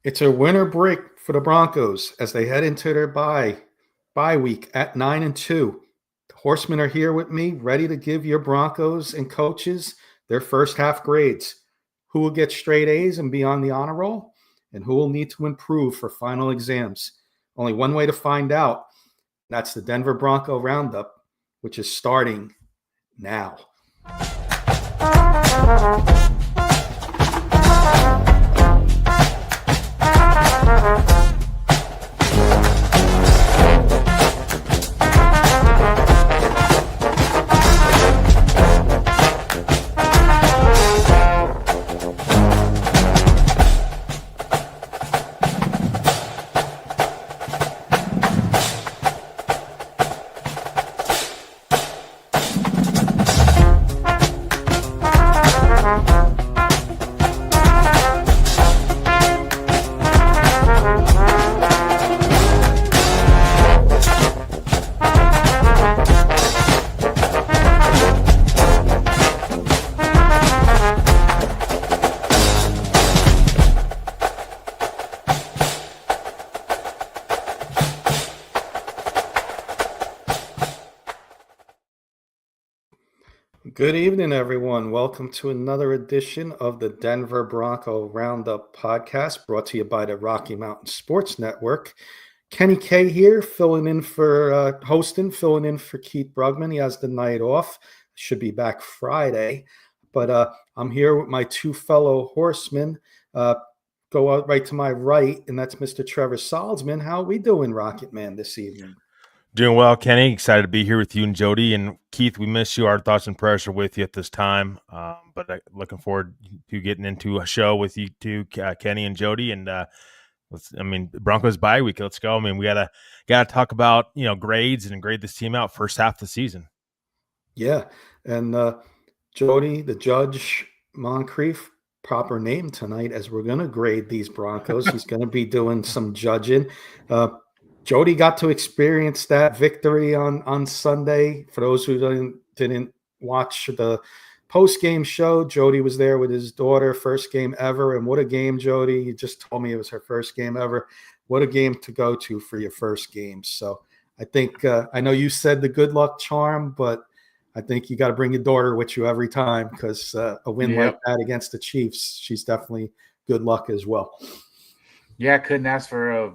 It's a winter break for the Broncos as they head into their bye week at 9-2. The Horsemen are here with me, ready to give your Broncos and coaches their first half grades. Who will get straight A's and be on the honor roll, and who will need to improve for final exams? Only one way to find out. That's the Denver Bronco Roundup, which is starting now. Good evening, everyone. Welcome to another edition of the Denver Bronco Roundup podcast, brought to you by the Rocky Mountain Sports Network. Kenny K here, filling in for Keith Brugman. He has the night off. Should be back Friday. But I'm here with my two fellow horsemen. Go out right to my right, and that's Mr. Trevor Salzman. How are we doing, Rocket Man, this evening? Doing well, Kenny. Excited to be here with you and Jody. And Keith, we miss you. Our thoughts and prayers are with you at this time. But looking forward to getting into a show with you two, Kenny and Jody. And Broncos bye week. Let's go. We gotta talk about grades and grade this team out first half of the season. Yeah, and Jody, the Judge Moncrief, proper name tonight, as we're going to grade these Broncos. He's going to be doing some judging. Jody got to experience that victory on Sunday. For those who didn't watch the post-game show, Jody was there with his daughter, first game ever. And what a game, Jody. You just told me it was her first game ever. What a game to go to for your first game. So I think I know you said the good luck charm, but I think you got to bring your daughter with you every time, because a win like that against the Chiefs, she's definitely good luck as well. Yeah, couldn't ask for a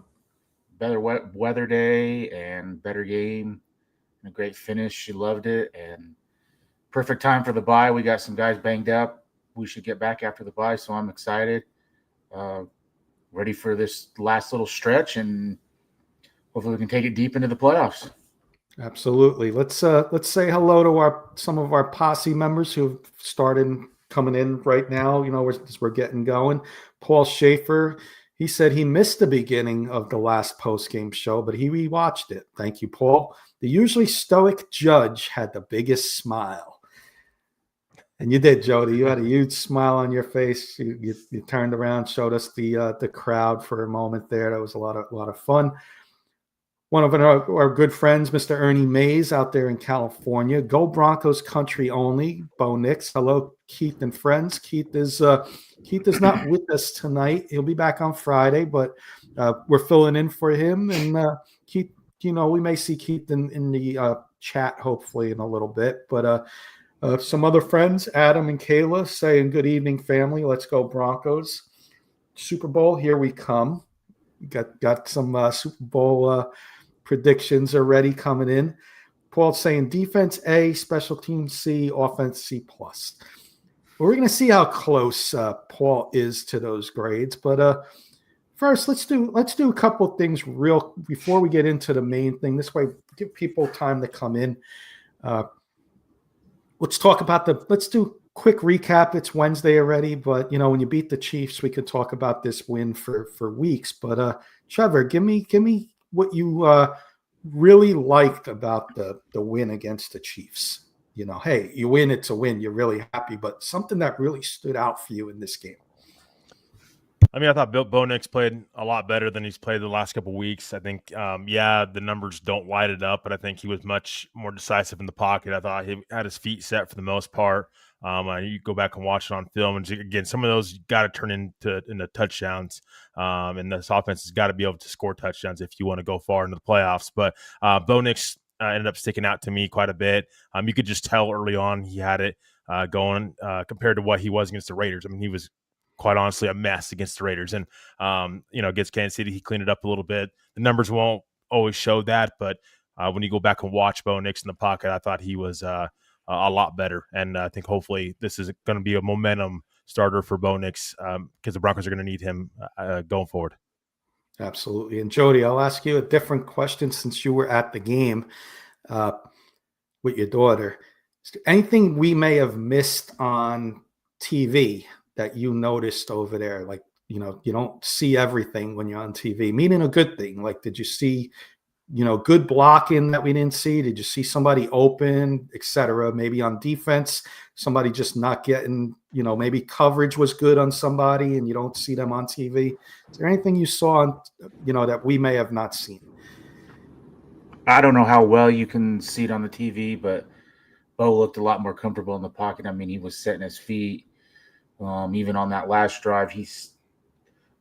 better weather day and better game and a great finish. She loved it, and perfect time for the bye. We got some guys banged up. We should get back after the bye, so I'm excited. Ready for this last little stretch, and hopefully we can take it deep into the playoffs. Absolutely. Let's say hello to some of our posse members who've started coming in right now. As we're getting going. Paul Schaefer. He said he missed the beginning of the last post-game show, but he rewatched it. Thank you, Paul. The usually stoic Judge had the biggest smile. And you did, Jody. You had a huge smile on your face. You turned around, showed us the crowd for a moment there. That was a lot of fun. One of our good friends, Mr. Ernie Mays, out there in California. Go Broncos country only. Bo Nix. Hello, Keith and friends. Keith is not with us tonight. He'll be back on Friday, but we're filling in for him. And Keith, we may see Keith in the chat hopefully in a little bit. But some other friends, Adam and Kayla, saying good evening, family. Let's go Broncos. Super Bowl, here we come. Got some Super Bowl predictions already coming in. Paul's saying defense A, special team C, offense C+. We're going to see how close Paul is to those grades. But first, let's do a couple of things real before we get into the main thing. This way, give people time to come in. Let's do a quick recap. It's Wednesday already, but when you beat the Chiefs, we could talk about this win for weeks. But Trevor, give me what you really liked about the win against the Chiefs. Hey, you win, it's a win. You're really happy, but something that really stood out for you in this game. I thought Bo Nix played a lot better than he's played the last couple of weeks. I think, the numbers don't light it up, but I think he was much more decisive in the pocket. I thought he had his feet set for the most part. You go back and watch it on film, and again, some of those got to turn into touchdowns. And this offense has got to be able to score touchdowns if you want to go far into the playoffs. But Bo Nix ended up sticking out to me quite a bit. You could just tell early on he had it going compared to what he was against the Raiders. I mean, he was quite honestly a mess against the Raiders, and against Kansas City, he cleaned it up a little bit. The numbers won't always show that, but when you go back and watch Bo Nix in the pocket, I thought he was a lot better, and I think hopefully this is going to be a momentum starter for Bo Nix because the Broncos are going to need him going forward. Absolutely. And Jody, I'll ask you a different question since you were at the game with your daughter. Is there anything we may have missed on TV that you noticed over there? Like, you don't see everything when you're on TV, meaning a good thing. Like, did you see, good blocking that we didn't see? Did you see somebody open, et cetera? Maybe on defense, somebody just not getting, maybe coverage was good on somebody and you don't see them on TV. Is there anything you saw, that we may have not seen? I don't know how well you can see it on the TV, but Bo looked a lot more comfortable in the pocket. I mean, he was setting his feet. Even on that last drive, he's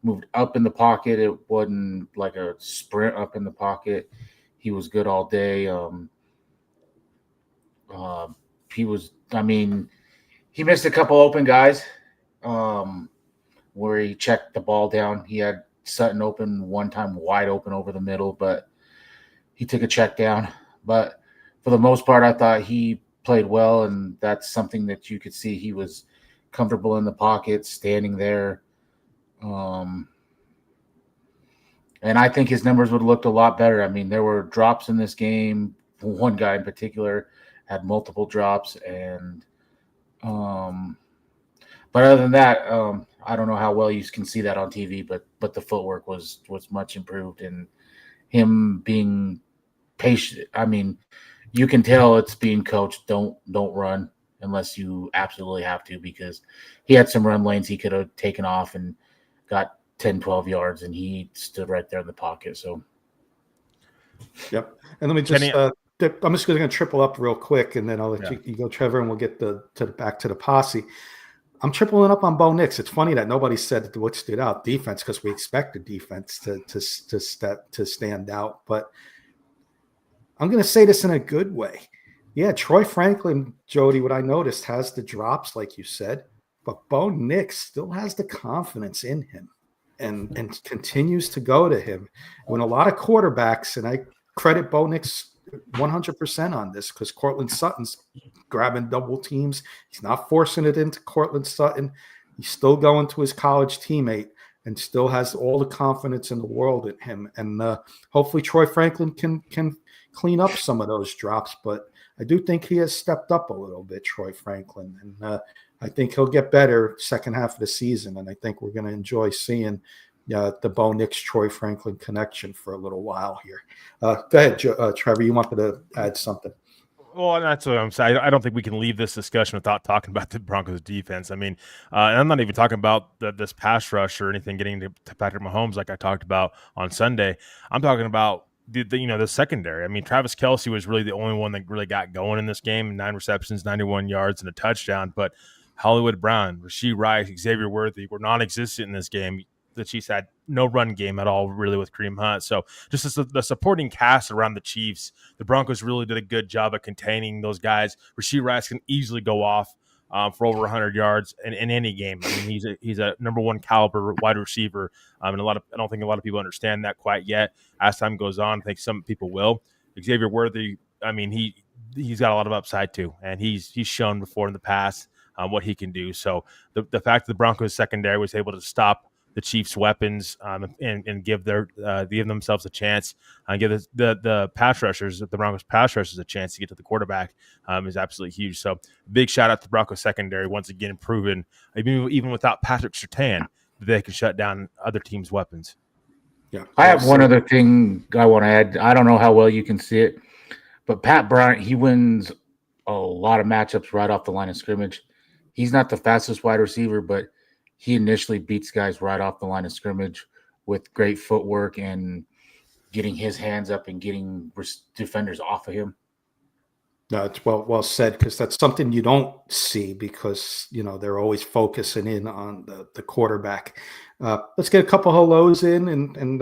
moved up in the pocket. It wasn't like a sprint up in the pocket. He was good all day. He missed a couple open guys where he checked the ball down. He had Sutton open one time, wide open over the middle, but he took a check down. But for the most part, I thought he played well, and that's something that you could see. He was comfortable in the pocket, standing there. And I think his numbers would have looked a lot better. I mean, there were drops in this game. One guy in particular had multiple drops, and but other than that, I don't know how well you can see that on TV, but the footwork was much improved, and him being patient. I mean, you can tell it's being coached. Don't run unless you absolutely have to, because he had some run lanes he could have taken off and got 10, 12 yards, and he stood right there in the pocket. So, yep. And let me just I'm just going to triple up real quick, and then I'll let you go, Trevor, and we'll get back to the posse. I'm tripling up on Bo Nix. It's funny that nobody said what stood out, defense, because we expected defense to stand out. But I'm going to say this in a good way. Yeah, Troy Franklin, Jody, what I noticed, has the drops, like you said, but Bo Nix still has the confidence in him and continues to go to him. When a lot of quarterbacks, and I credit Bo Nix 100% on this, because Cortland Sutton's grabbing double teams. He's not forcing it into Cortland Sutton. He's still going to his college teammate and still has all the confidence in the world in him. And hopefully Troy Franklin can clean up some of those drops. But I do think he has stepped up a little bit, Troy Franklin. And I think he'll get better second half of the season. And I think we're going to enjoy seeing the Bo Nix Troy Franklin connection for a little while here. Go ahead, Trevor. You wanted to add something. Well, that's what I'm saying. I don't think we can leave this discussion without talking about the Broncos defense. I mean, and I'm not even talking about this pass rush or anything getting to Patrick Mahomes like I talked about on Sunday. I'm talking about the secondary. I mean, Travis Kelce was really the only one that really got going in this game. 9 receptions, 91 yards, and a touchdown. But Hollywood Brown, Rashee Rice, Xavier Worthy were non-existent in this game. The Chiefs had no run game at all, really, with Kareem Hunt. So just the supporting cast around the Chiefs, the Broncos really did a good job of containing those guys. Rashee Rice can easily go off for over 100 yards in any game. I mean, he's a number one caliber wide receiver, and I don't think a lot of people understand that quite yet. As time goes on, I think some people will. Xavier Worthy, I mean, he's got a lot of upside too, and he's shown before in the past what he can do. So the fact that the Broncos secondary was able to stop the Chiefs' weapons and give themselves a chance, and give the pass rushers, the Broncos pass rushers, a chance to get to the quarterback is absolutely huge. So big shout out to the Broncos secondary once again, proven even without Patrick Surtain that they can shut down other teams' weapons. Yeah, I have one other thing I want to add. I don't know how well you can see it, but Pat Bryant, he wins a lot of matchups right off the line of scrimmage. He's not the fastest wide receiver, but he initially beats guys right off the line of scrimmage with great footwork and getting his hands up and getting defenders off of him. No, it's well said, because that's something you don't see, because they're always focusing in on the quarterback. Let's get a couple hellos in, and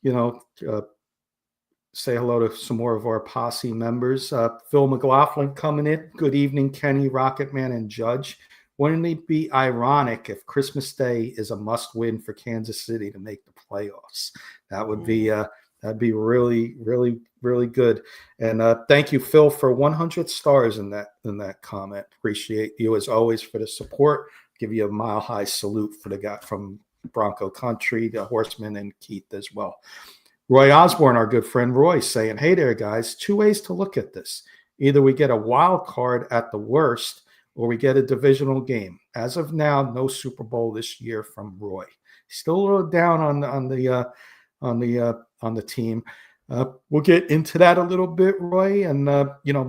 you know uh, say hello to some more of our posse members. Phil McLaughlin coming in. Good evening, Kenny, Rocketman, and Judge. Wouldn't it be ironic if Christmas Day is a must-win for Kansas City to make the playoffs? That would be that'd be really, really, really good. And thank you, Phil, for 100 stars in that comment. Appreciate you as always for the support. Give you a mile-high salute for the guy from Bronco Country, the Horseman, and Keith as well. Roy Osborne, our good friend Roy, saying, "Hey there, guys. Two ways to look at this. Either we get a wild card at the worst, or we get a divisional game. As of now, no Super Bowl this year from Roy. Still a little down on the team. We'll get into that a little bit, Roy. And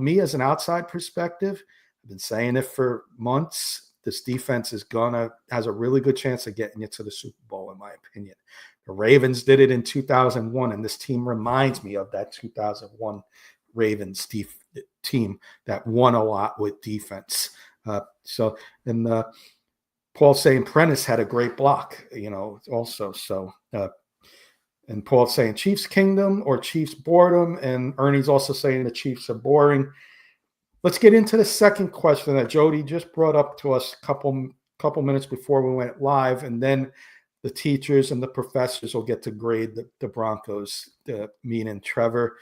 me as an outside perspective, I've been saying it for months. This defense has a really good chance of getting you to the Super Bowl, in my opinion. The Ravens did it in 2001, and this team reminds me of that 2001 Ravens team that won a lot with defense. Paul saying Prentice had a great block, also. So, and Paul saying Chiefs Kingdom or Chiefs boredom, and Ernie's also saying the Chiefs are boring. Let's get into the second question that Jody just brought up to us a couple minutes before we went live, and then the teachers and the professors will get to grade the Broncos, me and Trevor.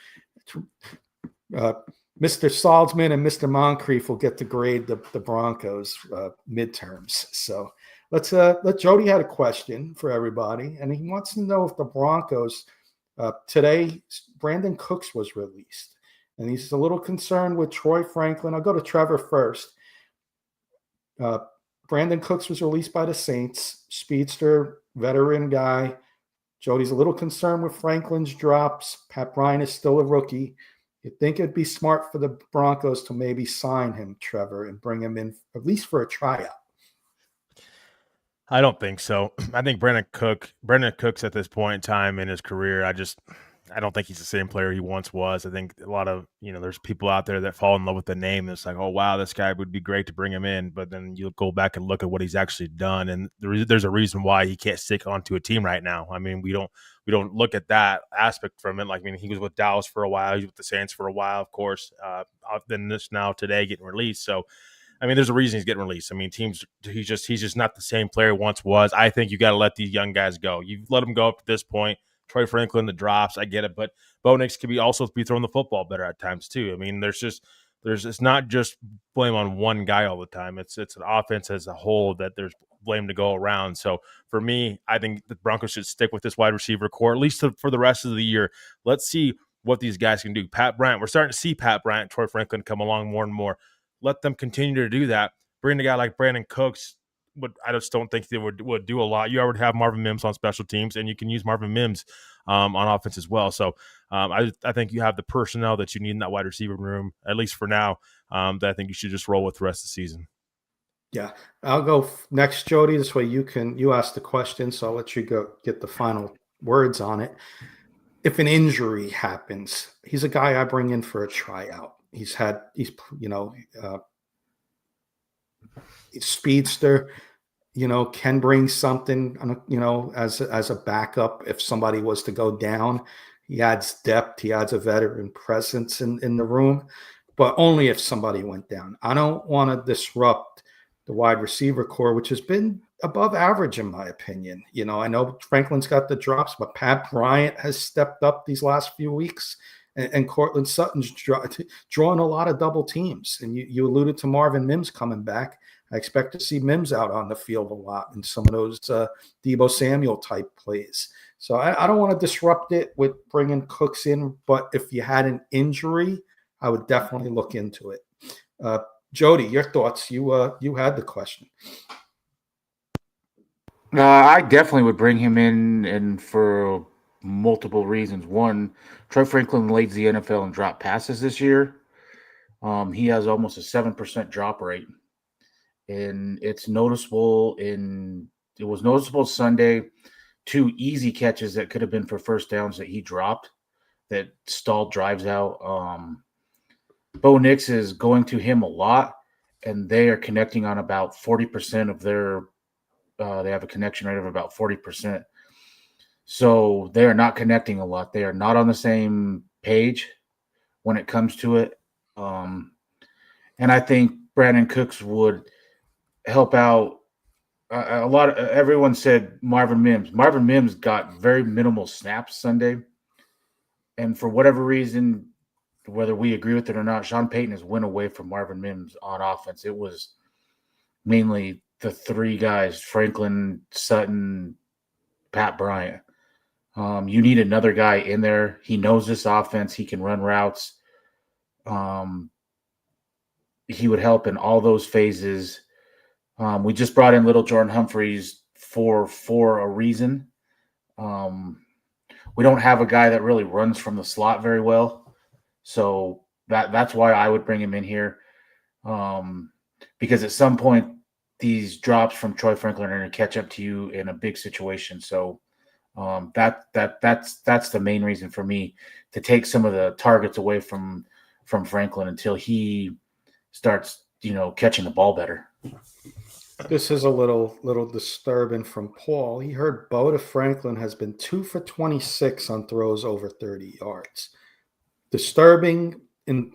Mr. Salzman and Mr. Moncrief will get to grade the Broncos midterms. So let Jody had a question for everybody, and he wants to know if the Broncos today, Brandon Cooks was released, and he's a little concerned with Troy Franklin. I'll go to Trevor first. Brandon Cooks was released by the Saints, speedster, veteran guy. Jody's a little concerned with Franklin's drops. Pat Bryant is still a rookie. You'd think it'd be smart for the Broncos to maybe sign him, Trevor, and bring him in at least for a tryout. I don't think so. I think Brandon Cooks at this point in time in his career, I don't think he's the same player he once was. I think a lot of, there's people out there that fall in love with the name. It's like, oh, wow, this guy would be great to bring him in. But then you go back and look at what he's actually done. And there's a reason why he can't stick onto a team right now. I mean, we don't look at that aspect from it. Like, he was with Dallas for a while. He was with the Saints for a while, of course. Then this now today getting released. So, there's a reason he's getting released. He's just not the same player he once was. I think you got to let these young guys go. You've let them go up to this point. Troy Franklin, the drops, I get it, but Bo Nix could also be throwing the football better at times too. It's not just blame on one guy all the time. It's an offense as a whole that there's blame to go around. So for me, I think the Broncos should stick with this wide receiver core at least for the rest of the year. Let's see what these guys can do. Pat Bryant, we're starting to see Pat Bryant, Troy Franklin come along more and more. Let them continue to do that. Bring a guy like Brandon Cooks. I just don't think they would do a lot. You already have Marvin Mims on special teams, and you can use Marvin Mims on offense as well. So I think you have the personnel that you need in that wide receiver room, at least for now, that I think you should just roll with the rest of the season. Yeah, I'll go next, Jody. This way you ask the question, so I'll let you go get the final words on it. If an injury happens, he's a guy I bring in for a tryout. He's speedster, can bring something, as a backup if somebody was to go down. He adds depth. He adds a veteran presence in the room, but only if somebody went down. I don't want to disrupt the wide receiver core, which has been above average in my opinion. I know Franklin's got the drops, but Pat Bryant has stepped up these last few weeks. And Cortland Sutton's drawing a lot of double teams. And you alluded to Marvin Mims coming back. I expect to see Mims out on the field a lot in some of those Deebo Samuel type plays. So I don't want to disrupt it with bringing Cooks in, but if you had an injury, I would definitely look into it. Jody, your thoughts? You had the question. I definitely would bring him in, and for multiple reasons. One, Troy Franklin leads the NFL in drop passes this year. He has almost a 7% drop rate, and it's noticeable. It was noticeable Sunday. 2 easy catches that could have been for first downs that he dropped, that stalled drives out. Bo Nix is going to him a lot, and they are connecting on about 40% of their they have a connection rate of about 40%. So they are not connecting a lot. They are not on the same page when it comes to it. And I think Brandon Cooks would help out a lot. Everyone said Marvin Mims. Marvin Mims got very minimal snaps Sunday. And for whatever reason, whether we agree with it or not, Sean Payton has went away from Marvin Mims on offense. It was mainly the three guys, Franklin, Sutton, Pat Bryant. You need another guy in there. He knows this offense. He can run routes. He would help in all those phases. We just brought in little Jordan Humphreys for a reason. We don't have a guy that really runs from the slot very well. So that's why I would bring him in here. Because at some point, these drops from Troy Franklin are going to catch up to you in a big situation. So that's the main reason for me to take some of the targets away from Franklin until he starts, catching the ball better. This is a little disturbing from Paul. He heard Bo Franklin has been 2 for 26 on throws over 30 yards. Disturbing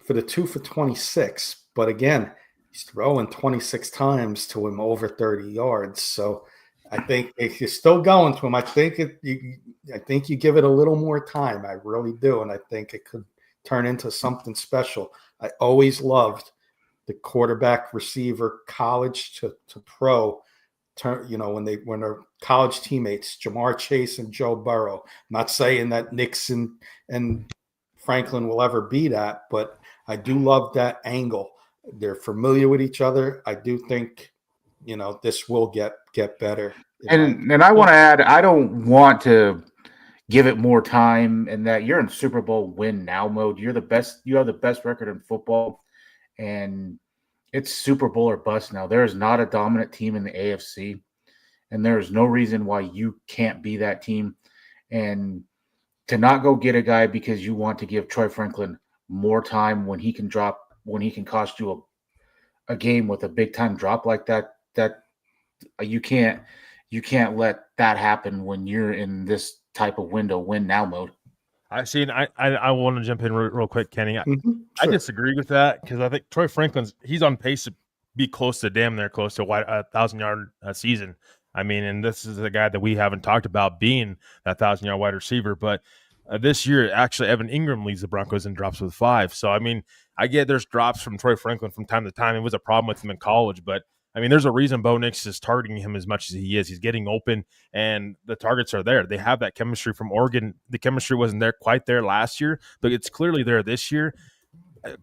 for the 2 for 26, but again, he's throwing 26 times to him over 30 yards. So I think if you're still going to him, I think you give it a little more time. I really do, and I think it could turn into something special. I always loved the quarterback, receiver, college to pro, when they're college teammates, Jamar Chase and Joe Burrow. I'm not saying that Nixon and Franklin will ever be that, but I do love that angle. They're familiar with each other. I do think, this will get better. And I want to add, I don't want to give it more time, and that you're in Super Bowl win now mode. You're the best. You have the best record in football, and it's Super Bowl or bust now. There is not a dominant team in the AFC, and there is no reason why you can't be that team. And to not go get a guy because you want to give Troy Franklin more time when he can cost you a game with a big time drop like that you can't let that happen when you're in this type of win now mode. I want to jump in real quick, Kenny. Sure. I disagree with that because I think Troy Franklin's he's on pace to be close to 1,000-yard season. I mean, and this is a guy that we haven't talked about being that 1,000-yard wide receiver, but this year actually Evan Ingram leads the Broncos and drops with 5. So I mean, I get there's drops from Troy Franklin from time to time. It was a problem with him in college, but I mean, there's a reason Bo Nix is targeting him as much as he is. He's getting open, and the targets are there. They have that chemistry from Oregon. The chemistry wasn't quite there last year, but it's clearly there this year.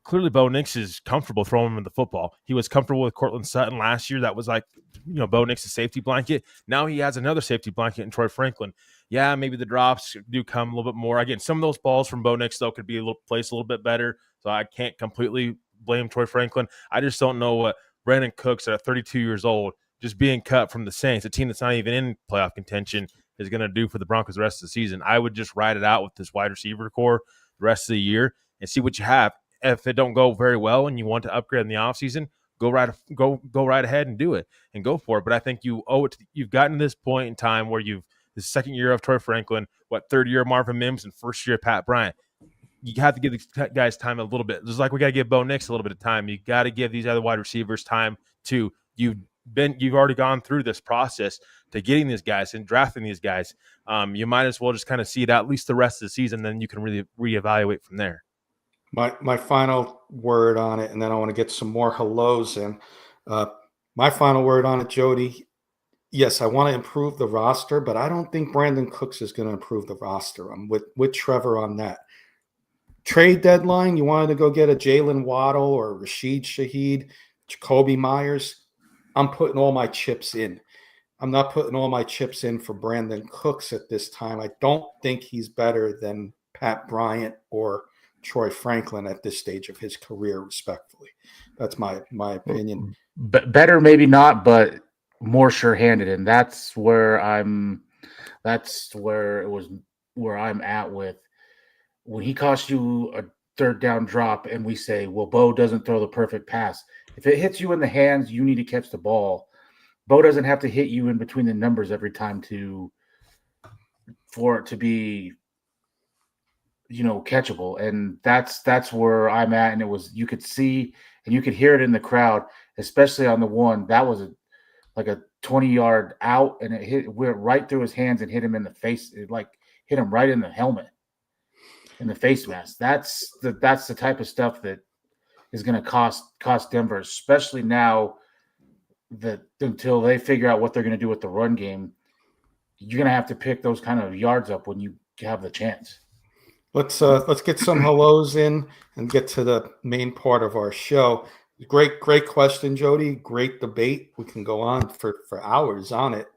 Clearly, Bo Nix is comfortable throwing him the football. He was comfortable with Cortland Sutton last year. That was like, Bo Nix's safety blanket. Now he has another safety blanket in Troy Franklin. Yeah, maybe the drops do come a little bit more. Again, some of those balls from Bo Nix, though, could be placed a little bit better. So I can't completely blame Troy Franklin. I just don't know what Brandon Cooks at 32 years old, just being cut from the Saints, a team that's not even in playoff contention, is going to do for the Broncos the rest of the season. I would just ride it out with this wide receiver core the rest of the year and see what you have. If it don't go very well and you want to upgrade in the offseason, go right ahead and do it and go for it. But I think you owe it. You've gotten to this point in time where the second year of Troy Franklin, third year of Marvin Mims, and first year of Pat Bryant. You have to give these guys time a little bit. Just like we got to give Bo Nix a little bit of time. You got to give these other wide receivers time too. You've already gone through this process to getting these guys and drafting these guys. You might as well just kind of see it out at least the rest of the season. Then you can really reevaluate from there. My final word on it, and then I want to get some more hellos in. My final word on it, Jody. Yes, I want to improve the roster, but I don't think Brandon Cooks is going to improve the roster. I'm with Trevor on that. Trade deadline, you wanted to go get a Jalen Waddle or Rashid Shaheed, Jacoby Myers. I'm putting all my chips in. I'm not putting all my chips in for Brandon Cooks at this time. I don't think he's better than Pat Bryant or Troy Franklin at this stage of his career, respectfully. That's my opinion. Better, maybe not, but more sure-handed, and that's where I'm at with when he costs you third down drop and we say, well, Bo doesn't throw the perfect pass. If it hits you in the hands, you need to catch the ball. Bo doesn't have to hit you in between the numbers every time for it to be, catchable. And that's where I'm at. And you could see and you could hear it in the crowd, especially on the one that was like a 20-yard out, and it went right through his hands and hit him in the face. It hit him right in the helmet, in the face mask. That's the type of stuff that is going to cost Denver, especially now that until they figure out what they're going to do with the run game, you're going to have to pick those kind of yards up when you have the chance. Let's get some hellos in and get to the main part of our show. Great question, Jody. Great debate. We can go on for hours on it.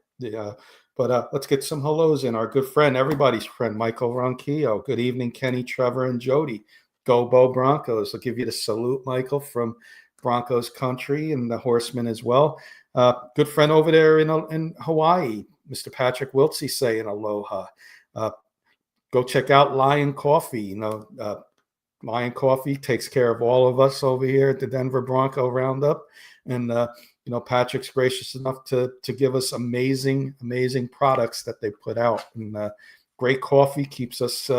But let's get some hellos in. Our good friend, everybody's friend, Michael Ronquillo. Good evening, Kenny, Trevor, and Jody. Go Bo Broncos. I'll give you the salute, Michael, from Broncos country and the Horsemen as well. Good friend over there in Hawaii, Mr. Patrick Wiltsey, saying aloha. Go check out Lion Coffee. Lion Coffee takes care of all of us over here at the Denver Bronco Roundup. And, Patrick's gracious enough to give us amazing products that they put out. And great coffee keeps us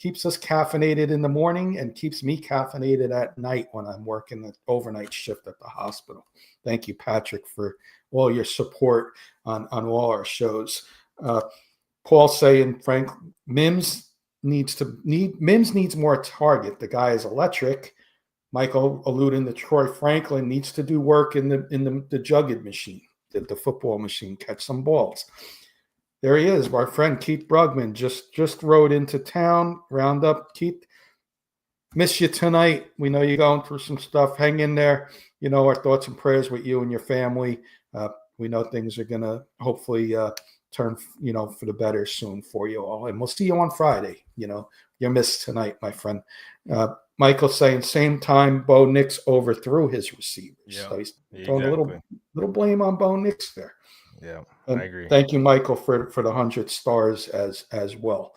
caffeinated in the morning and keeps me caffeinated at night when I'm working the overnight shift at the hospital. Thank you, Patrick, for all your support on all our shows. Paul saying, Frank, Mims needs more target. The guy is electric. Michael alluding to Troy Franklin needs to do work in the jugged machine, the football machine, catch some balls. There he is, our friend Keith Brugman just rode into town. Roundup, Keith. Miss you tonight. We know you're going through some stuff. Hang in there. Our thoughts and prayers with you and your family. We know things are gonna hopefully turn, for the better soon for you all. And we'll see you on Friday. You're missed tonight, my friend. Michael saying same time Bo Nix overthrew his receivers. Yeah, so he's throwing a little blame on Bo Nix there. Yeah, and I agree. Thank you, Michael, for the 100 stars as well.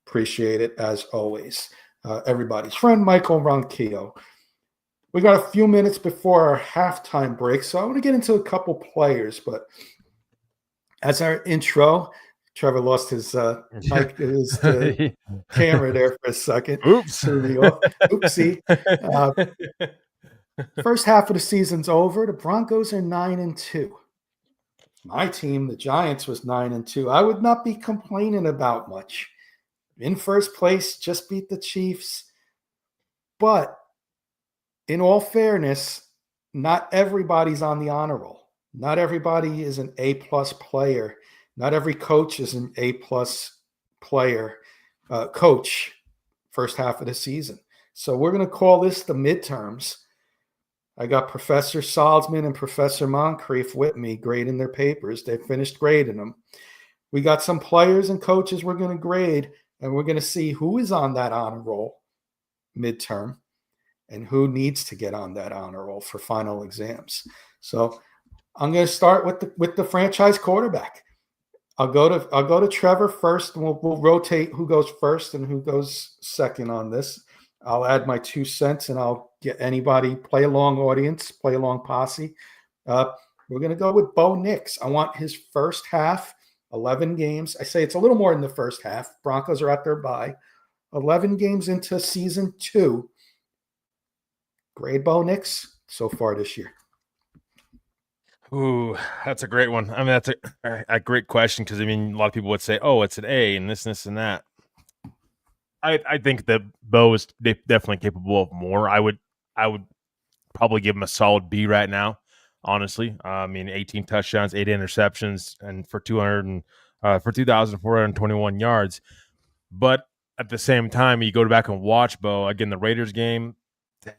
Appreciate it as always. Everybody's friend, Michael Ronquillo. We got a few minutes before our halftime break, so I want to get into a couple players, but as our intro, Trevor lost his mic, his camera there for a second. Oops. Oopsie. First half of the season's over. The Broncos are 9-2. My team, the Giants, was 9-2. I would not be complaining about much. In first place, just beat the Chiefs. But in all fairness, not everybody's on the honor roll. Not everybody is an A-plus player. Not every coach is an A-plus player, coach, first half of the season. So we're going to call this the midterms. I got Professor Salzman and Professor Moncrief with me grading their papers. They finished grading them. We got some players and coaches we're going to grade, and we're going to see who is on that honor roll midterm and who needs to get on that honor roll for final exams. So I'm going to start with the franchise quarterback. I'll go to Trevor first, and we'll rotate who goes first and who goes second on this. I'll add my 2 cents, and I'll get anybody play along audience, play along posse. We're going to go with Bo Nix. I want his first half, 11 games. I say it's a little more in the first half. Broncos are at their bye. 11 games into season 2. Grade Bo Nix so far this year. Ooh, that's a great one. I mean, that's a great question because, a lot of people would say, oh, it's an A and this, and that. I think that Bo is definitely capable of more. I would probably give him a solid B right now, honestly. 18 touchdowns, 8 interceptions, and for 2,421 yards. But at the same time, you go back and watch Bo again. The Raiders game,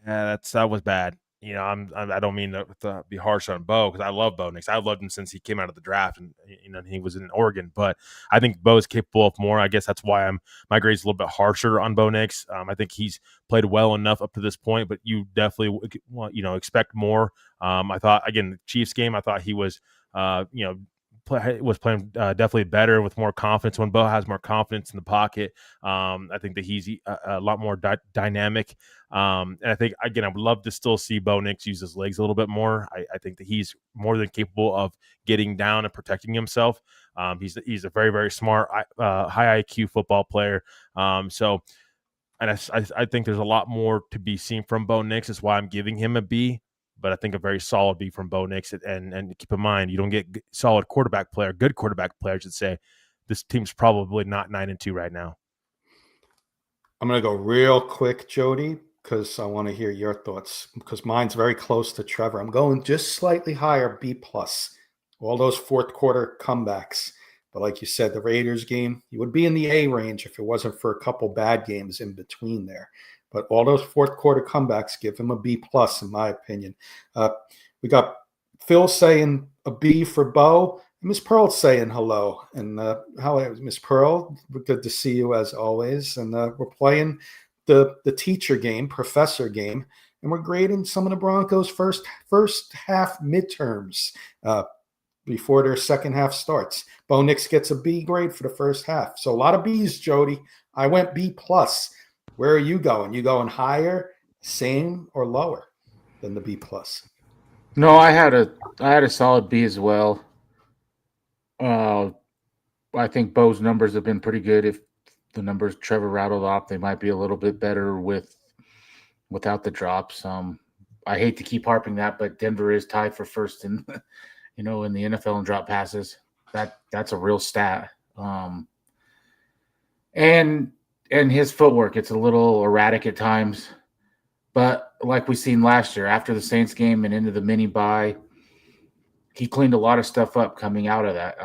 that was bad. I don't mean to be harsh on Bo because I love Bo Nix. I've loved him since he came out of the draft and he was in Oregon. But I think Bo is capable of more. I guess that's why my grade's a little bit harsher on Bo Nix. I think he's played well enough up to this point, but you definitely expect more. I thought again the Chiefs game. I thought he was was playing definitely better with more confidence. When Bo has more confidence in the pocket, I think that he's a lot more dynamic. And I think, again, I would love to still see Bo Nix use his legs a little bit more. I think that he's more than capable of getting down and protecting himself. He's a very, very smart, high IQ football player. So, and I think there's a lot more to be seen from Bo Nix. That's why I'm giving him a B. But I think a very solid B from Bo Nix. And keep in mind, you don't get good quarterback player, I should say. This team's probably not 9-2 right now. I'm going to go real quick, Jody, because I want to hear your thoughts, because mine's very close to Trevor. I'm going just slightly higher, B+. All those fourth quarter comebacks. But like you said, the Raiders game, you would be in the A range if it wasn't for a couple bad games in between there. But all those fourth quarter comebacks give him a B+, in my opinion. We got Phil saying a B for Bo. Miss Pearl saying hello. And how is Miss Pearl? Good to see you as always. And we're playing the teacher game, professor game, and we're grading some of the Broncos' first half midterms before their second half starts. Bo Nix gets a B grade for the first half. So a lot of B's, Jody. I went B+. Where are you going? You going higher, same, or lower than the B+? No, I had a solid B as well. I think Bo's numbers have been pretty good. If the numbers Trevor rattled off, they might be a little bit better without the drops. I hate to keep harping that, but Denver is tied for first in in the NFL in drop passes. That's a real stat. And his footwork, it's a little erratic at times. But like we seen last year, after the Saints game and into the mini bye, he cleaned a lot of stuff up coming out of that.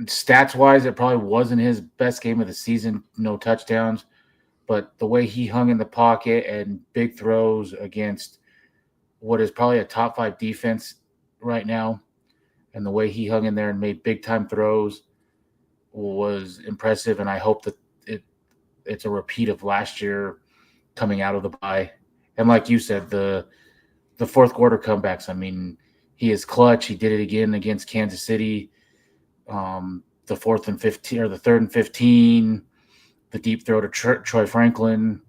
Stats-wise, it probably wasn't his best game of the season, no touchdowns. But the way he hung in the pocket and big throws against what is probably a top 5 defense right now, and the way he hung in there and made big-time throws was impressive. And I hope that it's a repeat of last year coming out of the bye. And like you said, the fourth quarter comebacks, I mean, he is clutch. He did it again against Kansas City. The 4th and 15 or the 3rd and 15, the deep throw to Troy Franklin,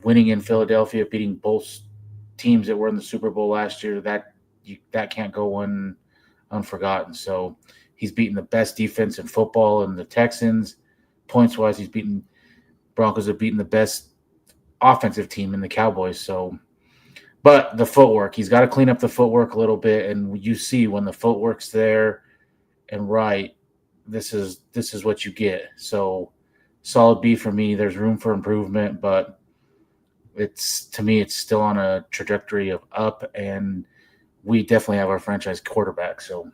winning in Philadelphia, beating both teams that were in the Super Bowl last year. That can't go unforgotten. So he's beaten the best defense in football and the Texans. Points wise, Broncos have beaten the best offensive team in the Cowboys. So, but the footwork, he's got to clean up the footwork a little bit. And you see when the footwork's there and right, this is what you get. So solid B for me. There's room for improvement, but to me, it's still on a trajectory of up, and we definitely have our franchise quarterback. So,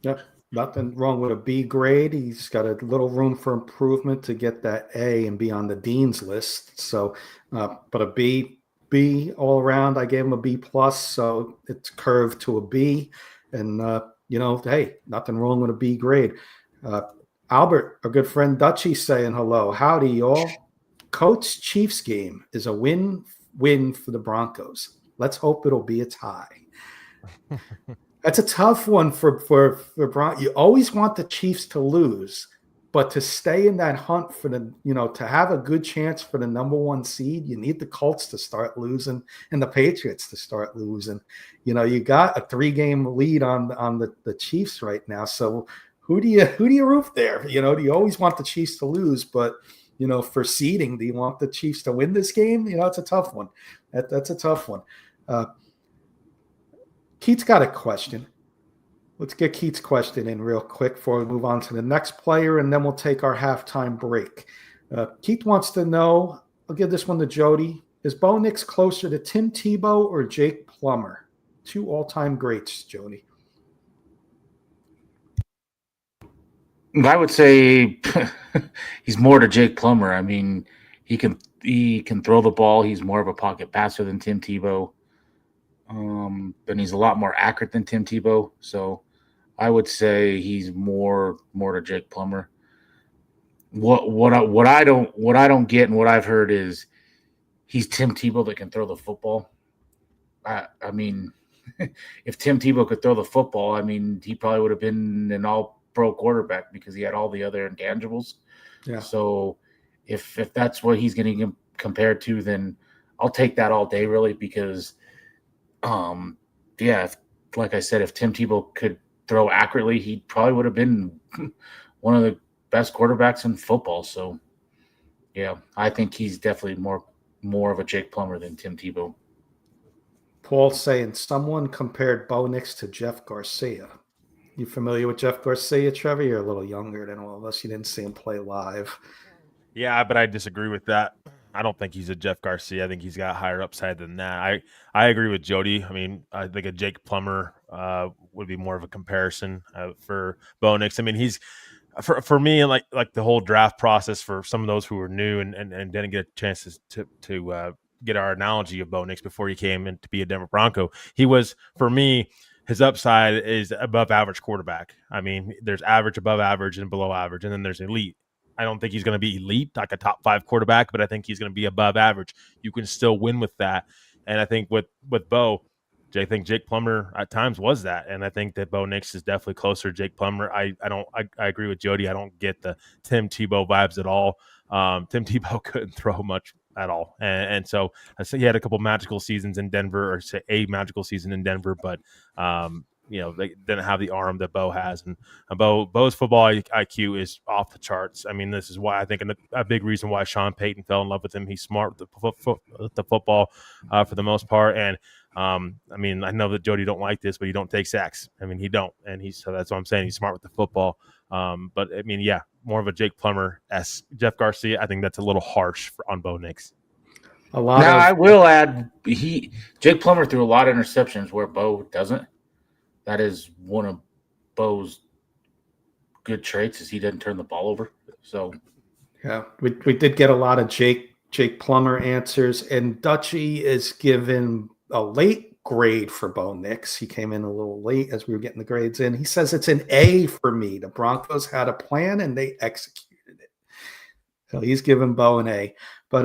yeah, nothing wrong with a B grade. He's got a little room for improvement to get that A and be on the dean's list. So, but a B all around. I gave him a B+, so it's curved to a B. And hey, nothing wrong with a B grade. Albert, our good friend Dutchy, saying hello. Howdy, y'all. Colts Chiefs game is a win for the Broncos. Let's hope it'll be a tie. That's a tough one for Broncos. You always want the Chiefs to lose, but to stay in that hunt for to have a good chance for the number 1 seed, you need the Colts to start losing and the Patriots to start losing. You got a 3-game lead on the Chiefs right now. So who do you root there? Do you always want the Chiefs to lose, but for seeding, do you want the Chiefs to win this game? It's a tough one. That's a tough one. Keith's got a question. Let's get Keith's question in real quick before we move on to the next player, and then we'll take our halftime break. Keith wants to know, I'll give this one to Jody, is Bo Nix closer to Tim Tebow or Jake Plummer? 2 all-time greats, Jody. I would say he's more to Jake Plummer. I mean, he can throw the ball. He's more of a pocket passer than Tim Tebow. And he's a lot more accurate than Tim Tebow. So I would say he's more to Jake Plummer. What I don't get and what I've heard is he's Tim Tebow that can throw the football. I mean, if Tim Tebow could throw the football, I mean, he probably would have been an all-pro quarterback because he had all the other intangibles. Yeah. So if that's what he's getting him compared to, then I'll take that all day, really, because, like I said, if Tim Tebow could throw accurately, he probably would have been one of the best quarterbacks in football. So, yeah, I think he's definitely more of a Jake Plummer than Tim Tebow. Paul's saying someone compared Bo Nix to Jeff Garcia. You familiar with Jeff Garcia, Trevor? You're a little younger than all of us. You didn't see him play live. Yeah, but I disagree with that. I don't think he's a Jeff Garcia. I think he's got higher upside than that. I agree with Jody. I mean, I think a Jake Plummer would be more of a comparison for Bo Nix. I mean, he's for me, like the whole draft process for some of those who were new and didn't get a chance to get our analogy of Bo Nix before he came in to be a Denver Bronco. He was, for me, his upside is above average quarterback. I mean, there's average, above average, and below average, and then there's elite. I don't think he's going to be elite, like a top 5 quarterback, but I think he's going to be above average. You can still win with that. And I think with Bo, I think Jake Plummer at times was that. And I think that Bo Nix is definitely closer to Jake Plummer. I agree with Jody. I don't get the Tim Tebow vibes at all. Tim Tebow couldn't throw much at all. And so I say he had a couple magical seasons in Denver, or say a magical season in Denver, but they didn't have the arm that Bo has. And Bo's football IQ is off the charts. I mean, this is why I think a big reason why Sean Payton fell in love with him. He's smart with the football for the most part. And I mean, I know that Jody don't like this, but he don't take sacks. I mean, he don't. And so that's what I'm saying. He's smart with the football. But I mean, yeah, more of a Jake Plummer-esque. Jeff Garcia, I think that's a little harsh on Bo Nix. I will add, Jake Plummer threw a lot of interceptions where Bo doesn't. That is one of Bo's good traits, is he doesn't turn the ball over. So, yeah, we did get a lot of Jake Plummer answers, and Dutchy is given a late grade for Bo Nix. He came in a little late as we were getting the grades in. He says it's an A for me. The Broncos had a plan and they executed it. So he's giving Bo an A. But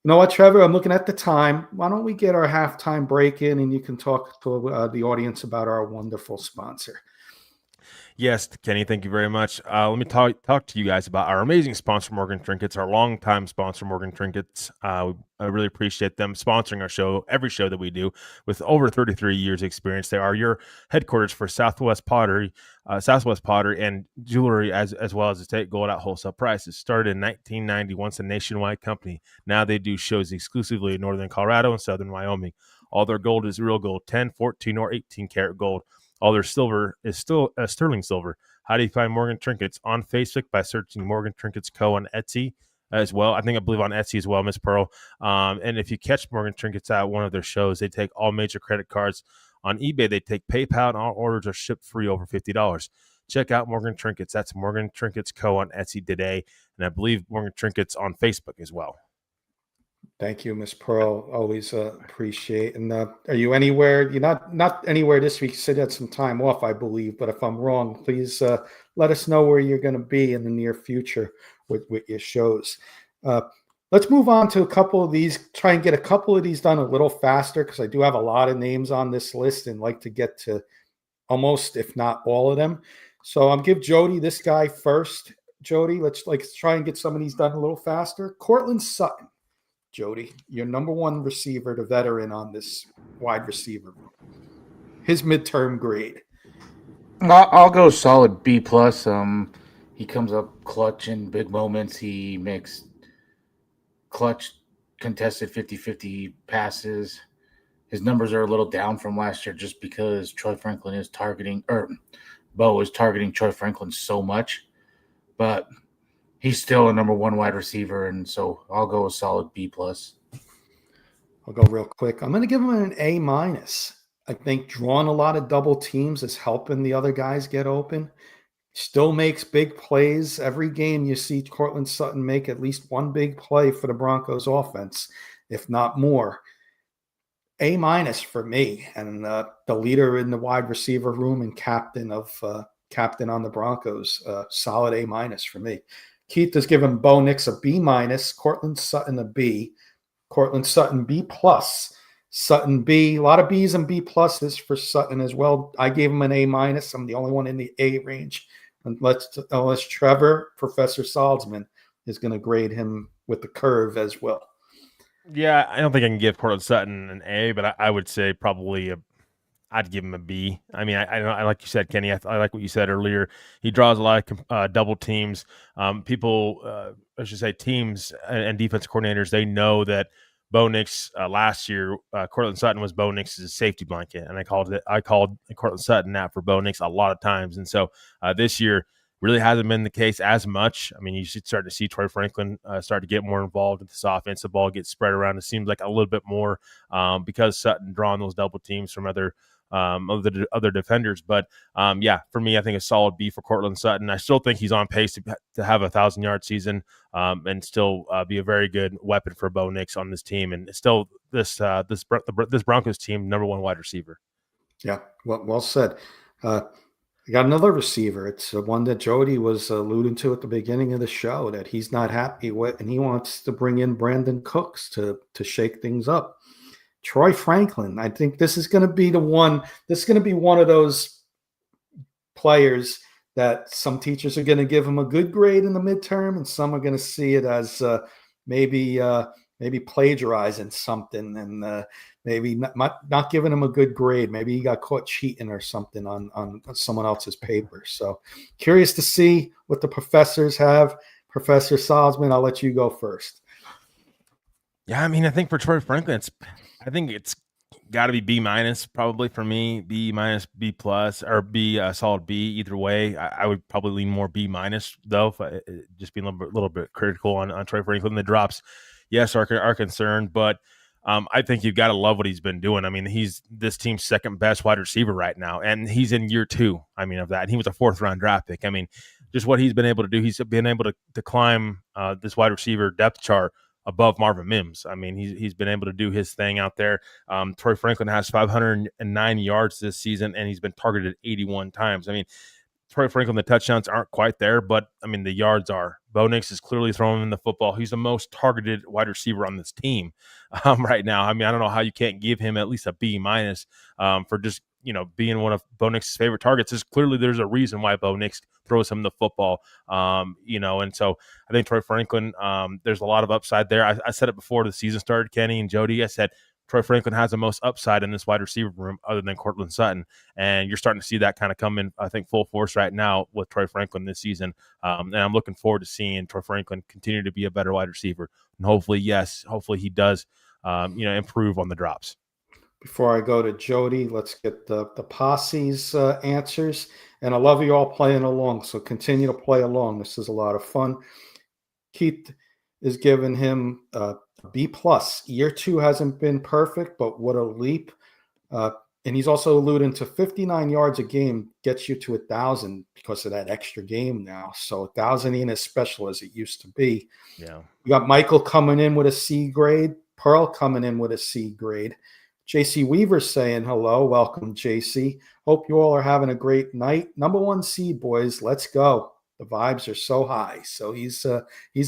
you know what, Trevor? I'm looking at the time. Why don't we get our halftime break in, and you can talk to the audience about our wonderful sponsor. Yes, Kenny, thank you very much. Let me talk to you guys about our amazing sponsor, Morgan Trinkets, our longtime sponsor, Morgan Trinkets. I really appreciate them sponsoring our show, every show that we do, with over 33 years experience. They are your headquarters for Southwest Pottery and jewelry, as well as estate gold at wholesale prices. Started in 1990, once a nationwide company. Now they do shows exclusively in northern Colorado and southern Wyoming. All their gold is real gold, 10, 14, or 18 karat gold. All their silver is still sterling silver. How do you find Morgan Trinkets? On Facebook by searching Morgan Trinkets Co. on Etsy as well. I believe on Etsy as well, Miss Pearl. And if you catch Morgan Trinkets at one of their shows, they take all major credit cards. On eBay, they take PayPal, and all orders are shipped free over $50. Check out Morgan Trinkets. That's Morgan Trinkets Co. on Etsy today. And I believe Morgan Trinkets on Facebook as well. Thank you, Miss Pearl. Always appreciate. And are you anywhere? You're not anywhere this week. You said you had some time off, I believe. But if I'm wrong, please let us know where you're going to be in the near future with your shows. Let's move on to a couple of these. Try and get a couple of these done a little faster, because I do have a lot of names on this list and like to get to almost, if not all of them. So I'm give Jody this guy first. Jody, let's try and get some of these done a little faster. Cortland Sutton. Jody, your number one receiver, the veteran on this wide receiver. His midterm grade. I'll go solid B+. He comes up clutch in big moments. He makes clutch contested 50-50 passes. His numbers are a little down from last year just because Bo is targeting Troy Franklin so much. But he's still a number one wide receiver, and so I'll go a solid B+. I'll go real quick. I'm going to give him an A-. I think drawing a lot of double teams is helping the other guys get open. Still makes big plays. Every game you see Cortland Sutton make at least one big play for the Broncos offense, if not more. A- for me, and the leader in the wide receiver room and captain on the Broncos. Solid A- for me. Keith has given Bo Nix a B-, Cortland Sutton a B, Cortland Sutton B+, Sutton B. A lot of B's and B pluses for Sutton as well. I gave him an A minus. I'm the only one in the A range. Unless Trevor, Professor Salzman, is going to grade him with the curve as well. Yeah, I don't think I can give Cortland Sutton an A, but I would say probably I'd give him a B. I mean, I like you said, Kenny. I like what you said earlier. He draws a lot of double teams. I should say teams and defense coordinators. They know that Bo Nix last year, Cortland Sutton was Bo Nix's safety blanket, and I called Cortland Sutton that for Bo Nix a lot of times. And so this year really hasn't been the case as much. I mean, you should start to see Troy Franklin start to get more involved with this offense. The ball gets spread around. It seems like a little bit more because Sutton drawing those double teams from other defenders. But for me, I think a solid B for Cortland Sutton. I still think he's on pace to have a 1,000-yard season and still be a very good weapon for Bo Nix on this team. And still this Broncos team, number one wide receiver. Yeah, well said. I got another receiver. It's one that Jody was alluding to at the beginning of the show that he's not happy with, and he wants to bring in Brandon Cooks to shake things up. Troy Franklin, I think this is going to be the one. This is going to be one of those players that some teachers are going to give him a good grade in the midterm, and some are going to see it as maybe plagiarizing something and maybe not giving him a good grade. Maybe he got caught cheating or something on someone else's paper. So curious to see what the professors have. Professor Salzman, I'll let you go first. Yeah, I mean, I think for Troy Franklin, I think it's got to be B minus probably for me. B minus, B plus, or B solid B. Either way, I would probably lean more B minus though. Just being a little bit critical on Troy Franklin. The drops, yes, are concerned, but I think you've got to love what he's been doing. I mean, he's this team's second best wide receiver right now, and he's in year 2. I mean, of that, and he was a 4th-round draft pick. I mean, just what he's been able to do. He's been able to climb this wide receiver depth chart above Marvin Mims. I mean, he's been able to do his thing out there. Troy Franklin has 509 yards this season, and he's been targeted 81 times. I mean, Troy Franklin, the touchdowns aren't quite there, but I mean, the yards are. Bo Nix is clearly throwing in the football. He's the most targeted wide receiver on this team right now. I mean, I don't know how you can't give him at least a B minus for just, being one of Bo Nix's favorite targets. Is clearly there's a reason why Bo Nix throws him the football, and so I think Troy Franklin, there's a lot of upside there. I said it before the season started, Kenny and Jody. I said Troy Franklin has the most upside in this wide receiver room other than Cortland Sutton. And you're starting to see that kind of come in, I think, full force right now with Troy Franklin this season. And I'm looking forward to seeing Troy Franklin continue to be a better wide receiver. And hopefully he does, improve on the drops. Before I go to Jody, let's get the posse's answers. And I love you all playing along, so continue to play along. This is a lot of fun. Keith is giving him B plus. Year 2 hasn't been perfect, but what a leap. And he's also alluding to 59 yards a game gets you to 1,000 because of that extra game now. So 1,000 ain't as special as it used to be. Yeah. We got Michael coming in with a C grade. Pearl coming in with a C grade. JC Weaver saying hello. Welcome, JC. Hope you all are having a great night. Number 1 seed, boys. Let's go. The vibes are so high. So he's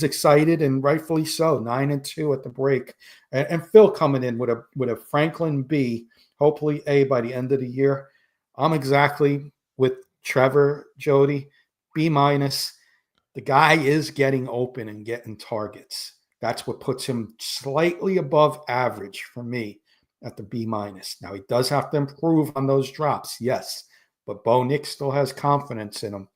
excited, and rightfully so. 9-2 at the break. And Phil coming in with a Franklin B, hopefully A by the end of the year. I'm exactly with Trevor, Jody, B minus. The guy is getting open and getting targets. That's what puts him slightly above average for me at the B minus. Now he does have to improve on those drops, yes, but Bo Nix still has confidence in him.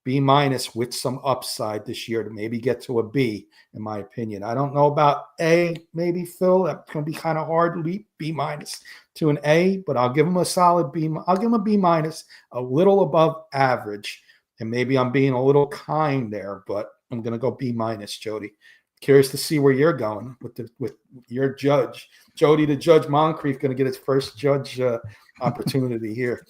B minus with some upside this year to maybe get to a B, in my opinion. I don't know about A, maybe Phil. That's going to be kind of hard leap, B minus to an A, but I'll give him a solid B. I'll give him a B minus, a little above average, and maybe I'm being a little kind there, but I'm going to go B minus, Jody. Curious to see where you're going with your judge. Jody, the Judge Moncrief, going to get his first judge opportunity here.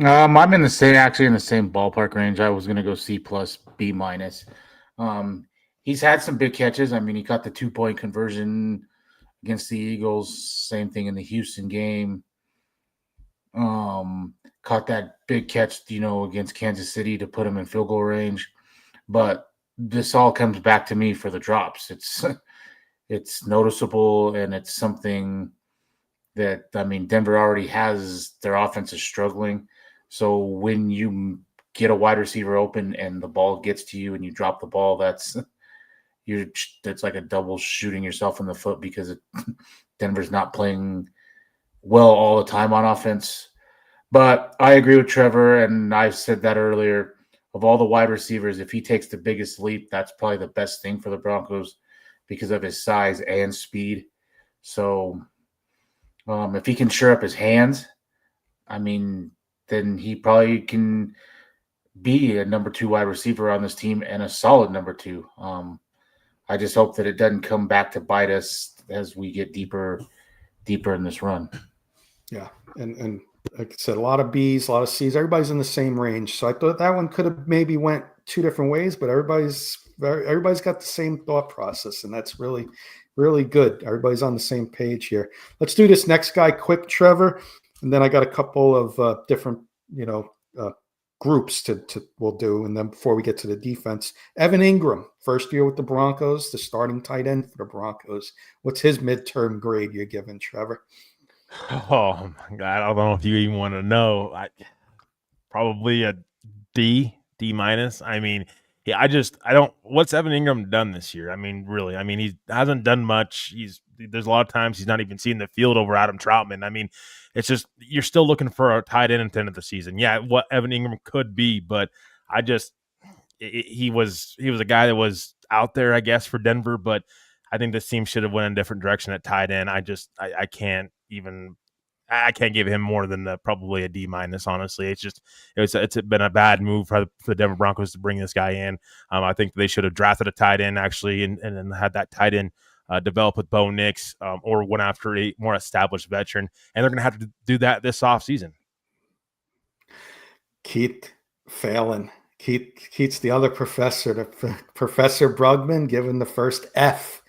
I'm in the same ballpark range. I was going to go C plus, B minus. He's had some big catches. I mean, he got the 2-point conversion against the Eagles. Same thing in the Houston game. Caught that big catch, against Kansas City to put him in field goal range. But this all comes back to me for the drops. it's noticeable, and it's something that, I mean, Denver already has, their offense is struggling. So when you get a wide receiver open and the ball gets to you and you drop the ball, that's like a double shooting yourself in the foot, because Denver's not playing well all the time on offense. But I agree with Trevor, and I said that earlier. Of all the wide receivers, if he takes the biggest leap, that's probably the best thing for the Broncos because of his size and speed. So if he can shore up his hands, I mean, then he probably can be a number 2 wide receiver on this team and a solid number 2. I just hope that it doesn't come back to bite us as we get deeper in this run. Yeah, and like I said, a lot of B's, a lot of C's. Everybody's in the same range. So I thought that one could have maybe went 2 different ways, but everybody's got the same thought process, and that's really, really good. Everybody's on the same page here. Let's do this next guy quick, Trevor, and then I got a couple of different, groups to we'll do, and then before we get to the defense, Evan Ingram, first year with the Broncos, the starting tight end for the Broncos. What's his midterm grade you're giving, Trevor? Oh my God, I don't know if you even want to know. Probably a D minus. I mean, I don't. What's Evan Ingram done this year? I mean, really. I mean, he hasn't done much. There's a lot of times he's not even seen the field over Adam Troutman. I mean, it's just you're still looking for a tight end at the end of the season. Yeah, what Evan Ingram could be, but he was a guy that was out there, I guess, for Denver, but I think this team should have went in a different direction at tight end. I can't give him more than probably a D minus. Honestly, it's been a bad move for the Denver Broncos to bring this guy in. I think they should have drafted a tight end actually, and then had that tight end develop with Bo Nix, or went after a more established veteran, and they're going to have to do that this offseason. Keith Phelan. Keith's the other professor, Professor Brugman, given the first F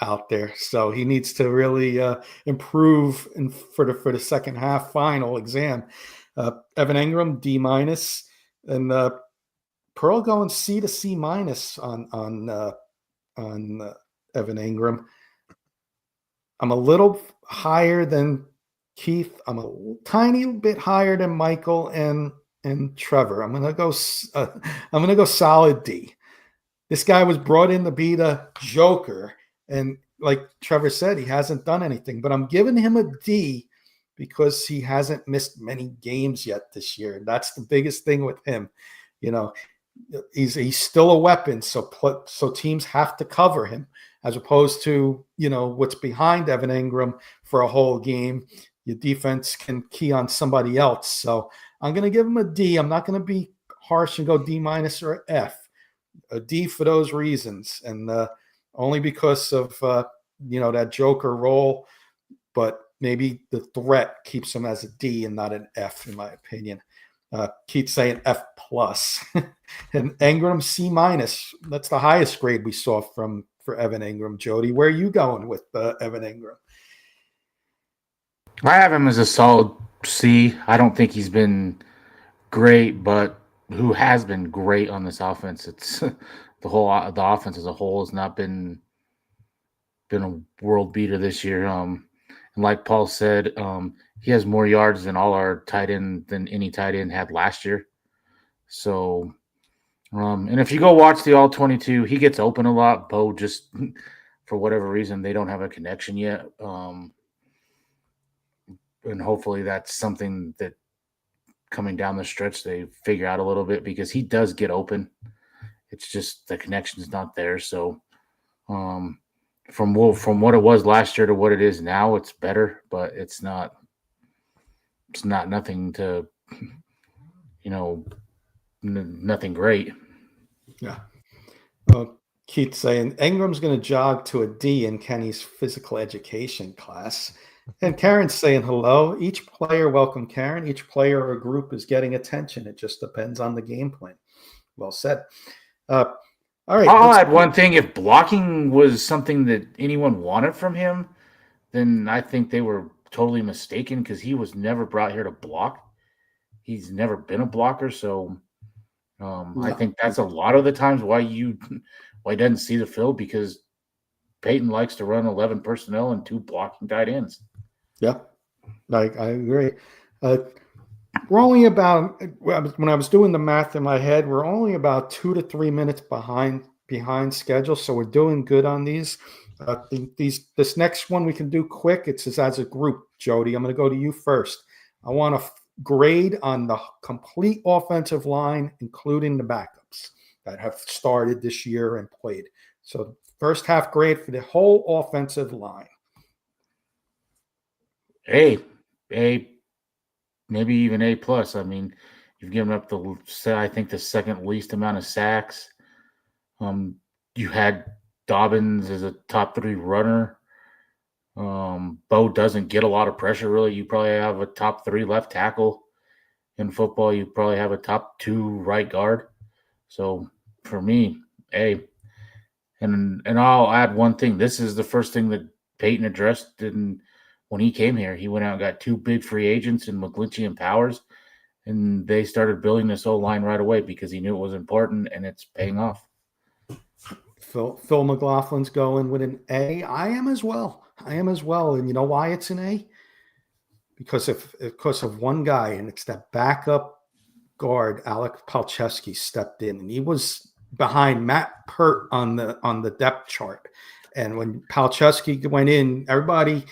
out there. So he needs to really improve for the second half final exam. Evan Ingram, D minus, and Pearl going C to C minus on Evan Ingram. I'm a little higher than Keith. I'm a tiny bit higher than Michael and Trevor. I'm gonna go solid D. This guy was brought in to be the Joker, and like Trevor said, he hasn't done anything. But I'm giving him a D because he hasn't missed many games yet this year. That's the biggest thing with him. He's still a weapon, so teams have to cover him, as opposed to what's behind Evan Ingram for a whole game. Your defense can key on somebody else. So I'm going to give him a D. I'm not going to be harsh and go D minus or F. A D for those reasons, and only because of that Joker role. But maybe the threat keeps him as a D and not an F, in my opinion. Keith saying F plus, and Ingram C minus. That's the highest grade we saw for Evan Ingram. Jody, where are you going with Evan Ingram? I have him as a solid C. I don't think he's been great, but who has been great on this offense? It's the offense as a whole has not been a world beater this year. And like Paul said, he has more yards than all our tight end than any tight end had last year. So, and if you go watch the All 22, he gets open a lot. Bo just for whatever reason they don't have a connection yet. And hopefully that's something that coming down the stretch they figure out a little bit, because he does get open. It's just the connection's not there. So from what it was last year to what it is now, it's better, but it's not nothing to nothing great. Yeah. Keith saying Ingram's going to jog to a D in Kenny's physical education class. And Karen's saying hello. Each player, welcome, Karen. Each player or group is getting attention. It just depends on the game plan. Well said. All right. I'll add one thing. If blocking was something that anyone wanted from him, then I think they were totally mistaken, because he was never brought here to block. He's never been a blocker. So I think that's a lot of the times why he doesn't see the field, because Peyton likes to run 11 personnel and 2 blocking tight ends. Yeah, I agree. We're only about, when I was doing the math in my head, we're only about 2 to 3 minutes behind schedule, so we're doing good on these. This next one we can do quick. It's as a group. Jody, I'm going to go to you first. I want to grade on the complete offensive line, including the backups that have started this year and played. So first half grade for the whole offensive line. A, maybe even A plus. I mean, you've given up I think the second least amount of sacks. You had Dobbins as a top 3 runner. Bo doesn't get a lot of pressure, really. You probably have a top 3 left tackle in football. You probably have a top 2 right guard. So for me, A. And I'll add one thing. This is the first thing that Peyton addressed when he came here. He went out and got 2 big free agents in McGlinchey and Powers, and they started building this O-line right away because he knew it was important, and it's paying off. Phil McLaughlin's going with an A. I am as well. And you know why it's an A? Because of one guy, and it's that backup guard, Alec Palczewski, stepped in, and he was behind Matt Pert on the depth chart. And when Palczewski went in, everybody,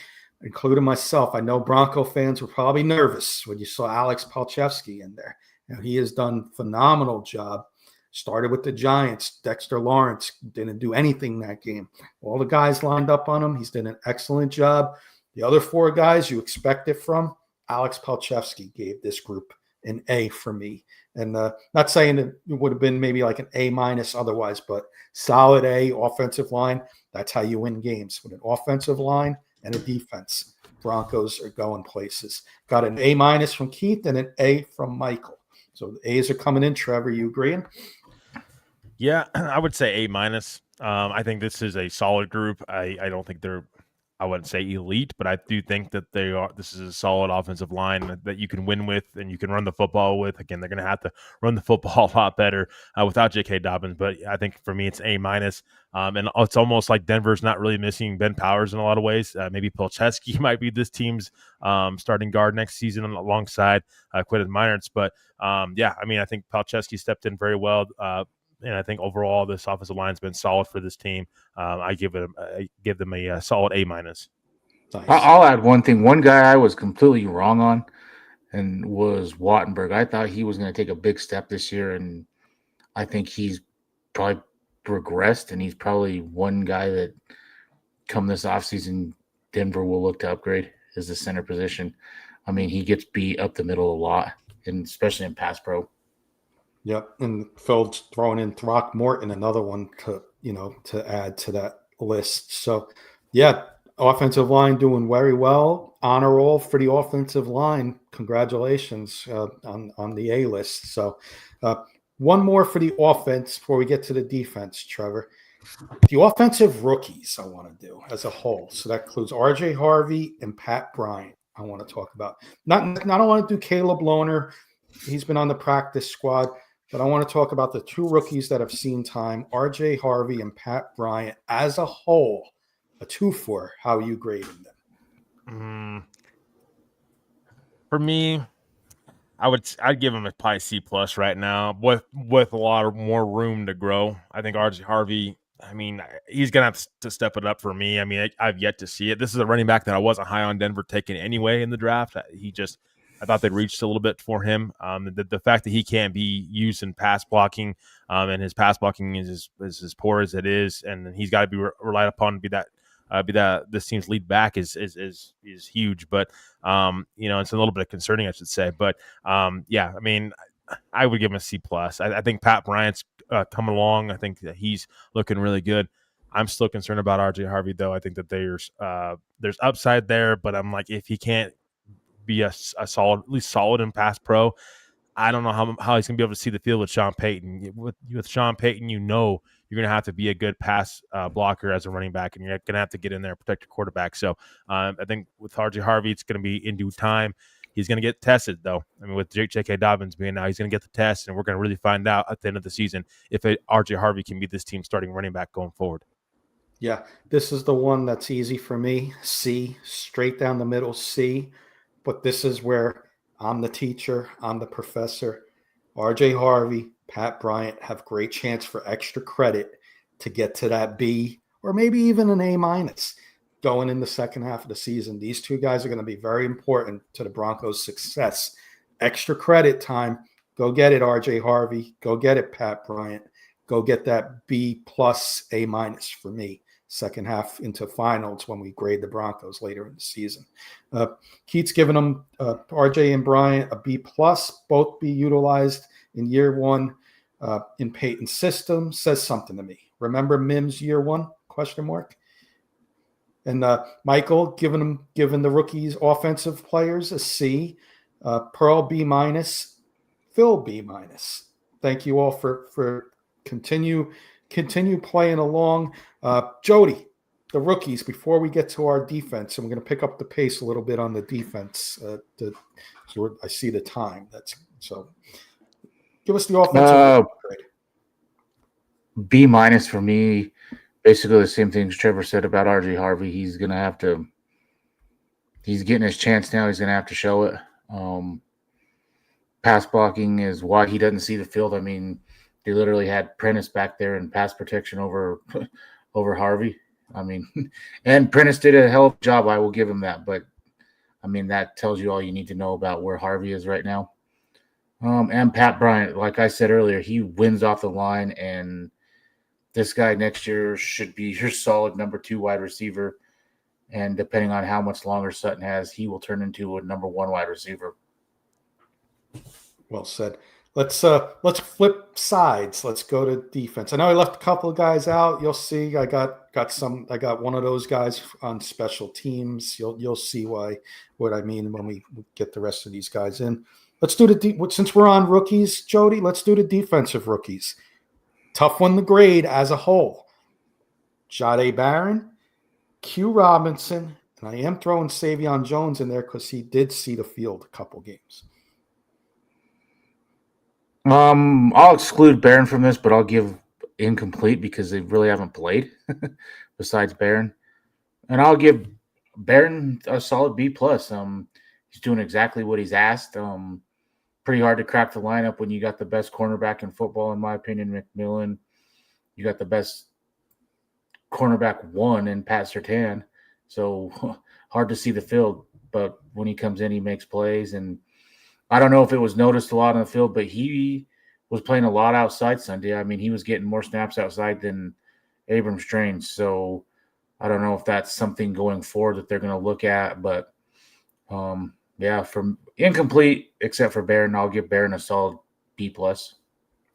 including myself, I know Bronco fans were probably nervous when you saw Alex Palczewski in there. He has done a phenomenal job. Started with the Giants. Dexter Lawrence didn't do anything that game. All the guys lined up on him. He's done an excellent job. The other 4 guys you expect it from, Alex Palczewski gave this group an A for me. And not saying it would have been maybe like an A minus otherwise, but solid A, offensive line. That's how you win games, with an offensive line and a defense. Broncos are going places. Got an A minus from Keith and an A from Michael. So the A's are coming in. Trevor, you agreeing? Yeah, I would say A minus. I think this is a solid group. I don't think I wouldn't say elite, but I do think that this is a solid offensive line that you can win with and you can run the football with. Again, they're going to have to run the football a lot better without J.K. Dobbins, but I think for me it's A minus. And it's almost like Denver's not really missing Ben Powers in a lot of ways. Maybe Palczewski might be this team's starting guard next season alongside Quinton Meinerz. But yeah, I mean, I think Palczewski stepped in very well. And I think overall this offensive line has been solid for this team. I give them a solid A minus. Nice. I'll add one thing. One guy I was completely wrong on, and was Wattenberg. I thought he was going to take a big step this year, and I think he's probably regressed, and he's probably one guy that come this offseason Denver will look to upgrade is the center position. I mean, he gets beat up the middle a lot, and especially in pass pro. Yep, and Phil's throwing in Throckmorton, another one to add to that list. So, yeah, offensive line doing very well. Honor roll for the offensive line. Congratulations on the A list. So, one more for the offense before we get to the defense, Trevor. The offensive rookies I want to do as a whole. So that includes R.J. Harvey and Pat Bryant. I want to talk about. I don't want to do Caleb Lohner. He's been on the practice squad. But I want to talk about the 2 rookies that have seen time, R.J. Harvey and Pat Bryant, as a whole. A 2 for how you grading them. For me, I'd give him a probably C plus right now, with a lot more room to grow. I think R.J. Harvey, I mean, he's gonna have to step it up for me. I mean, I've yet to see it. This is a running back that I wasn't high on Denver taking anyway in the draft. I thought they'd reached a little bit for him. The fact that he can't be used in pass blocking, and his pass blocking is as poor as it is, and he's got to be relied upon to be that this team's lead back is huge. But it's a little bit concerning, I should say. But yeah, I mean, I would give him a C plus. I think Pat Bryant's coming along. I think that he's looking really good. I'm still concerned about R.J. Harvey, though. I think that there's upside there, but I'm like, if he can't be a solid, at least solid in pass pro, I don't know how he's gonna be able to see the field with Sean Payton. With Sean Payton, you're gonna have to be a good pass blocker as a running back, and you're gonna have to get in there and protect your quarterback. So I think with R.J. Harvey, it's gonna be in due time. He's gonna get tested, though. I mean, with J.K. Dobbins being out, he's gonna get the test, and we're gonna really find out at the end of the season if R.J. Harvey can be this team's starting running back going forward. Yeah, this is the one that's easy for me. C, straight down the middle, C. But this is where I'm the teacher, I'm the professor. RJ Harvey, Pat Bryant have great chance for extra credit to get to that B or maybe even an A minus going in the second half of the season. These two guys are going to be very important to the Broncos' success. Extra credit time. Go get it, RJ Harvey. Go get it, Pat Bryant. Go get that B plus A minus for me. Second half into finals when we grade the Broncos later in the season. Keith's giving them RJ and Bryant a B plus, both be utilized in year one in Peyton's system. Says something to me. Remember Mims year one? Question mark. And Michael giving the rookies offensive players a C. Pearl B minus. Phil B minus. Thank you all for continue playing along. Jody, the rookies, before we get to our defense, and we're going to pick up the pace a little bit on the defense. So I see the time. So give us the offensive grade. B minus for me. Basically the same things Trevor said about RJ Harvey. He's going to have to – he's getting his chance now. He's going to have to show it. Pass blocking is why he doesn't see the field. I mean, they literally had Prentice back there in pass protection over Harvey. I mean, and Prentice did a hell of a job. I will give him that. But, I mean, that tells you all you need to know about where Harvey is right now. And Pat Bryant, like I said earlier, he wins off the line, and this guy next year should be your solid number 2 wide receiver. And depending on how much longer Sutton has, he will turn into a number 1 wide receiver. Well said. Let's flip sides. Let's go to defense. I know I left a couple of guys out. You'll see. I got one of those guys on special teams. You'll see what I mean when we get the rest of these guys in. Let's do since we're on rookies, Jody. Let's do the defensive rookies. Tough one to grade as a whole. Jahdae Barron, Q Robinson, and I am throwing Savion Jones in there because he did see the field a couple games. I'll exclude Barron from this, but I'll give incomplete because they really haven't played besides Barron. And I'll give Barron a solid B plus. He's doing exactly what he's asked. Pretty hard to crack the lineup when you got the best cornerback in football, in my opinion, McMillan. You got the best cornerback 1 in Pat Surtain. So hard to see the field, but when he comes in, he makes plays. And I don't know if it was noticed a lot on the field, but he was playing a lot outside Sunday. I mean, he was getting more snaps outside than Abram Strange. So I don't know if that's something going forward that they're going to look at. But, yeah, from incomplete except for Barron, I'll give Barron a solid B plus.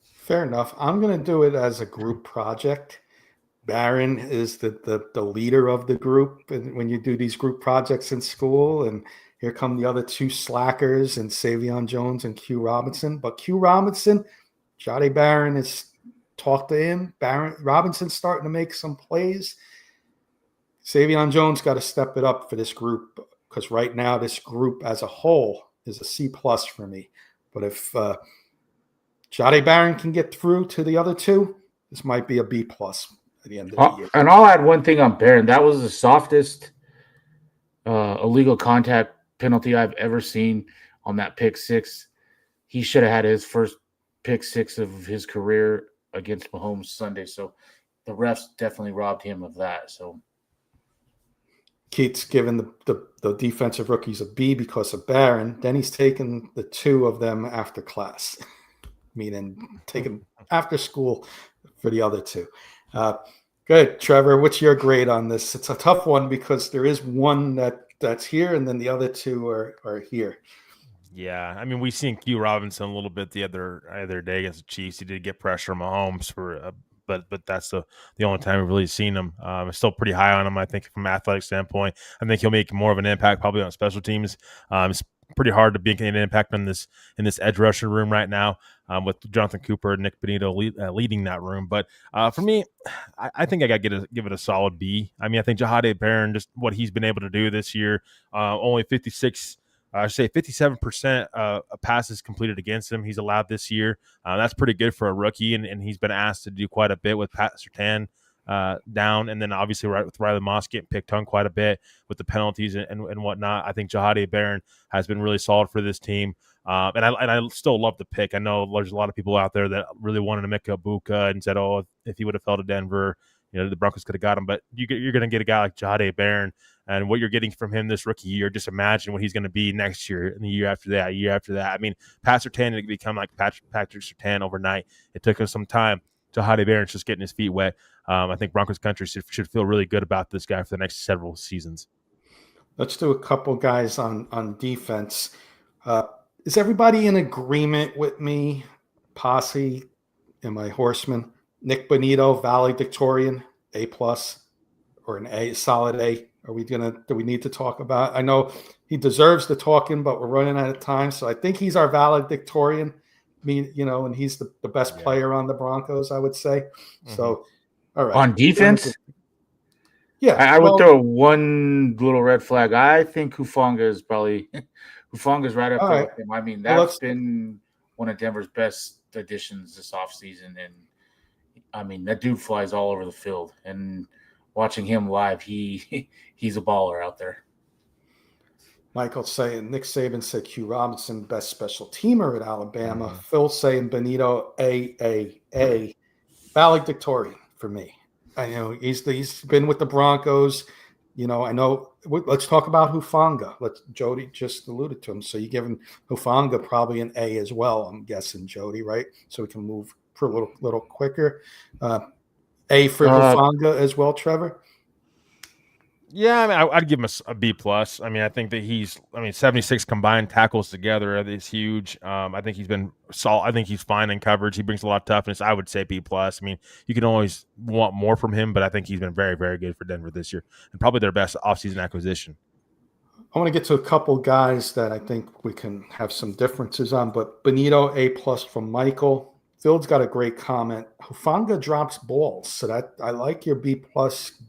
Fair enough. I'm going to do it as a group project. Barron is the leader of the group, and when you do these group projects in school, and here come the other 2 slackers and Savion Jones and Q Robinson. But Q Robinson, Jahdae Barron has talked to him. Robinson's starting to make some plays. Savion Jones got to step it up for this group because right now this group as a whole is a C plus for me. But if Jahdae Barron can get through to the other 2, this might be a B plus at the end of the year. And I'll add one thing on Barron. That was the softest illegal contact penalty I've ever seen on that pick 6. He should have had his first pick 6 of his career against Mahomes Sunday. So the refs definitely robbed him of that. So Keith's given the defensive rookies a B because of Barron. Then he's taken the 2 of them after class, meaning taken after school for the other 2. Good, Trevor. What's your grade on this? It's a tough one because there is one that's here, and then the other 2 are here. Yeah, I mean, we seen Q Robinson a little bit the other day against the Chiefs. He did get pressure on Mahomes but that's the only time we've really seen him. I'm still pretty high on him. I think from an athletic standpoint, I think he'll make more of an impact probably on special teams. It's pretty hard to make an impact in this edge rusher room right now with Jonathan Cooper and Nick Benito leading that room. But for me, I think I got to give it a solid B. I mean, I think Jahdae Barron, just what he's been able to do this year, only 57% of passes completed against him he's allowed this year. That's pretty good for a rookie, and he's been asked to do quite a bit with Pat Surtain down, and then obviously with Riley Moss getting picked on quite a bit with the penalties and whatnot. I think Jahadi Barron has been really solid for this team. And I still love the pick. I know there's a lot of people out there that really wanted to make Buka and said, oh, if he would have fell to Denver, the Broncos could have got him. But you're going to get a guy like Jahadi Barron, and what you're getting from him this rookie year, just imagine what he's going to be next year and the year after that, I mean, Pat Surtain to become like Patrick Surtain overnight. It took us some time. Jahadi Barron's just getting his feet wet. I think Broncos country should feel really good about this guy for the next several seasons. Let's do a couple guys on defense. Is everybody in agreement with me, Posse and my horseman? Nick Bonito, valedictorian, A+, or an A, solid A. Do we need to talk about? I know he deserves the talking, but we're running out of time. So I think he's our valedictorian. And he's the best player on the Broncos, I would say. Mm-hmm. So, all right. On defense? Yeah. I would throw one little red flag. I think Hufanga's right up there with him. I mean, that's been one of Denver's best additions this offseason. And, I mean, that dude flies all over the field. And watching him live, he's a baller out there. Michael saying Nick Saban said Q Robinson, best special teamer at Alabama. Mm-hmm. Phil saying Bonito, A. Valedictorian for me. I know he's been with the Broncos. I know. Let's talk about Hufanga. Jody just alluded to him. So you give him Hufanga probably an A as well. I'm guessing, Jody, right? So we can move for a little quicker. A for Hufanga as well, Trevor. Yeah, I mean, I'd give him a B+. I mean, I think that 76 combined tackles together is huge. I think he's been solid. I think he's fine in coverage. He brings a lot of toughness. I would say B+. I mean, you can always want more from him, but I think he's been very, very good for Denver this year and probably their best offseason acquisition. I want to get to a couple guys that I think we can have some differences on, but Bonito, A+ from Michael. Phil's got a great comment. Hufanga drops balls, so that I like your B+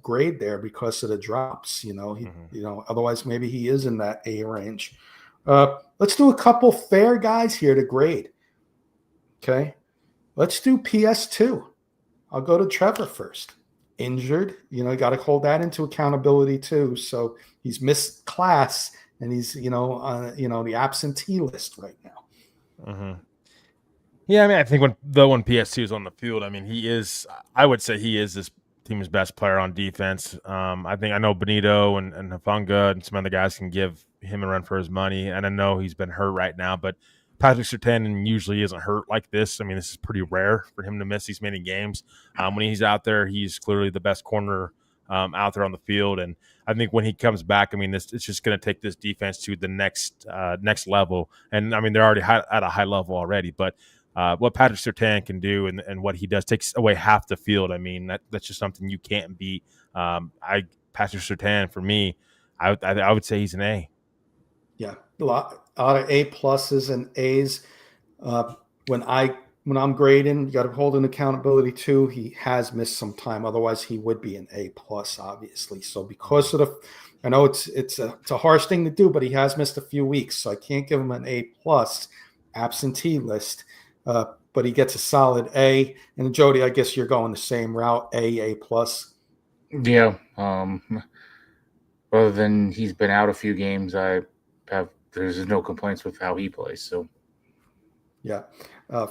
grade there because of the drops. Otherwise maybe he is in that A range. Let's do a couple fair guys here to grade. Okay, let's do PS2. I'll go to Trevor first. Injured, you got to hold that into accountability too. So he's missed class, and he's on the absentee list right now. Mm-hmm. Yeah, I mean, I think when PS2 is on the field, I mean, I would say he is this team's best player on defense. I know Bonito and Hufanga and some other guys can give him a run for his money. And I know he's been hurt right now, but Patrick Surtain usually isn't hurt like this. I mean, this is pretty rare for him to miss these many games. When he's out there, he's clearly the best corner out there on the field. And I think when he comes back, I mean, it's just going to take this defense to the next level. And I mean, they're already at a high level already, but what Patrick Surtain can do and what he does takes away half the field. I mean, that's just something you can't beat. Patrick Surtain, for me, I would say he's an A. Yeah, a lot of A+ and A's. When I'm grading, you got to hold an accountability too. He has missed some time, otherwise he would be an A+, obviously. So because of I know it's a harsh thing to do, but he has missed a few weeks, so I can't give him an A+ absentee list. But he gets a solid A. And Jody, I guess you're going the same route, A+. Yeah. Other than he's been out a few games, there's no complaints with how he plays. So, yeah.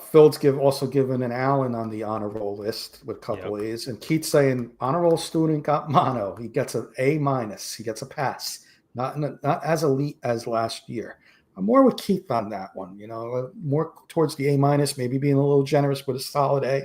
Phil's also given an Allen on the honor roll list with a couple A's. And Keith's saying honor roll student got mono. He gets an A-. He gets a pass. Not as elite as last year. I'm more with Keith on that one, more towards the A-, maybe being a little generous with a solid A.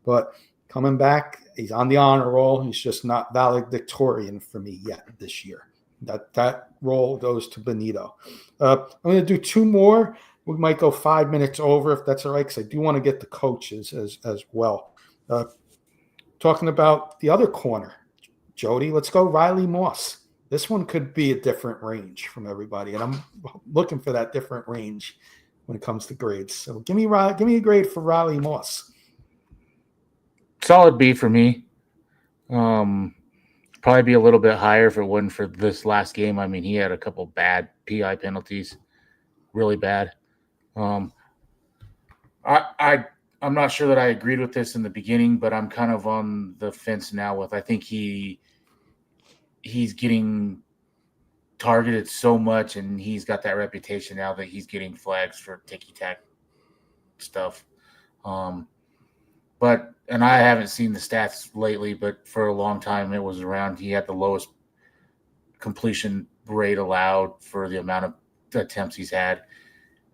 But coming back, he's on the honor roll. He's just not valedictorian for me yet this year. That role goes to Bonito. I'm going to do two more. We might go 5 minutes over if that's all right, because I do want to get the coaches as well. Talking about the other corner, Jody, let's go Riley Moss. This one could be a different range from everybody, and I'm looking for that different range when it comes to grades. So give me a grade for Riley Moss. Solid B for me. Probably be a little bit higher if it wasn't for this last game. I mean, he had a couple bad PI penalties, really bad. I I'm not sure that I agreed with this in the beginning, but I'm kind of on the fence now with I think he's getting targeted so much, and he's got that reputation now that he's getting flags for ticky-tack stuff. And I haven't seen the stats lately, but for a long time it was around. He had the lowest completion rate allowed for the amount of attempts he's had.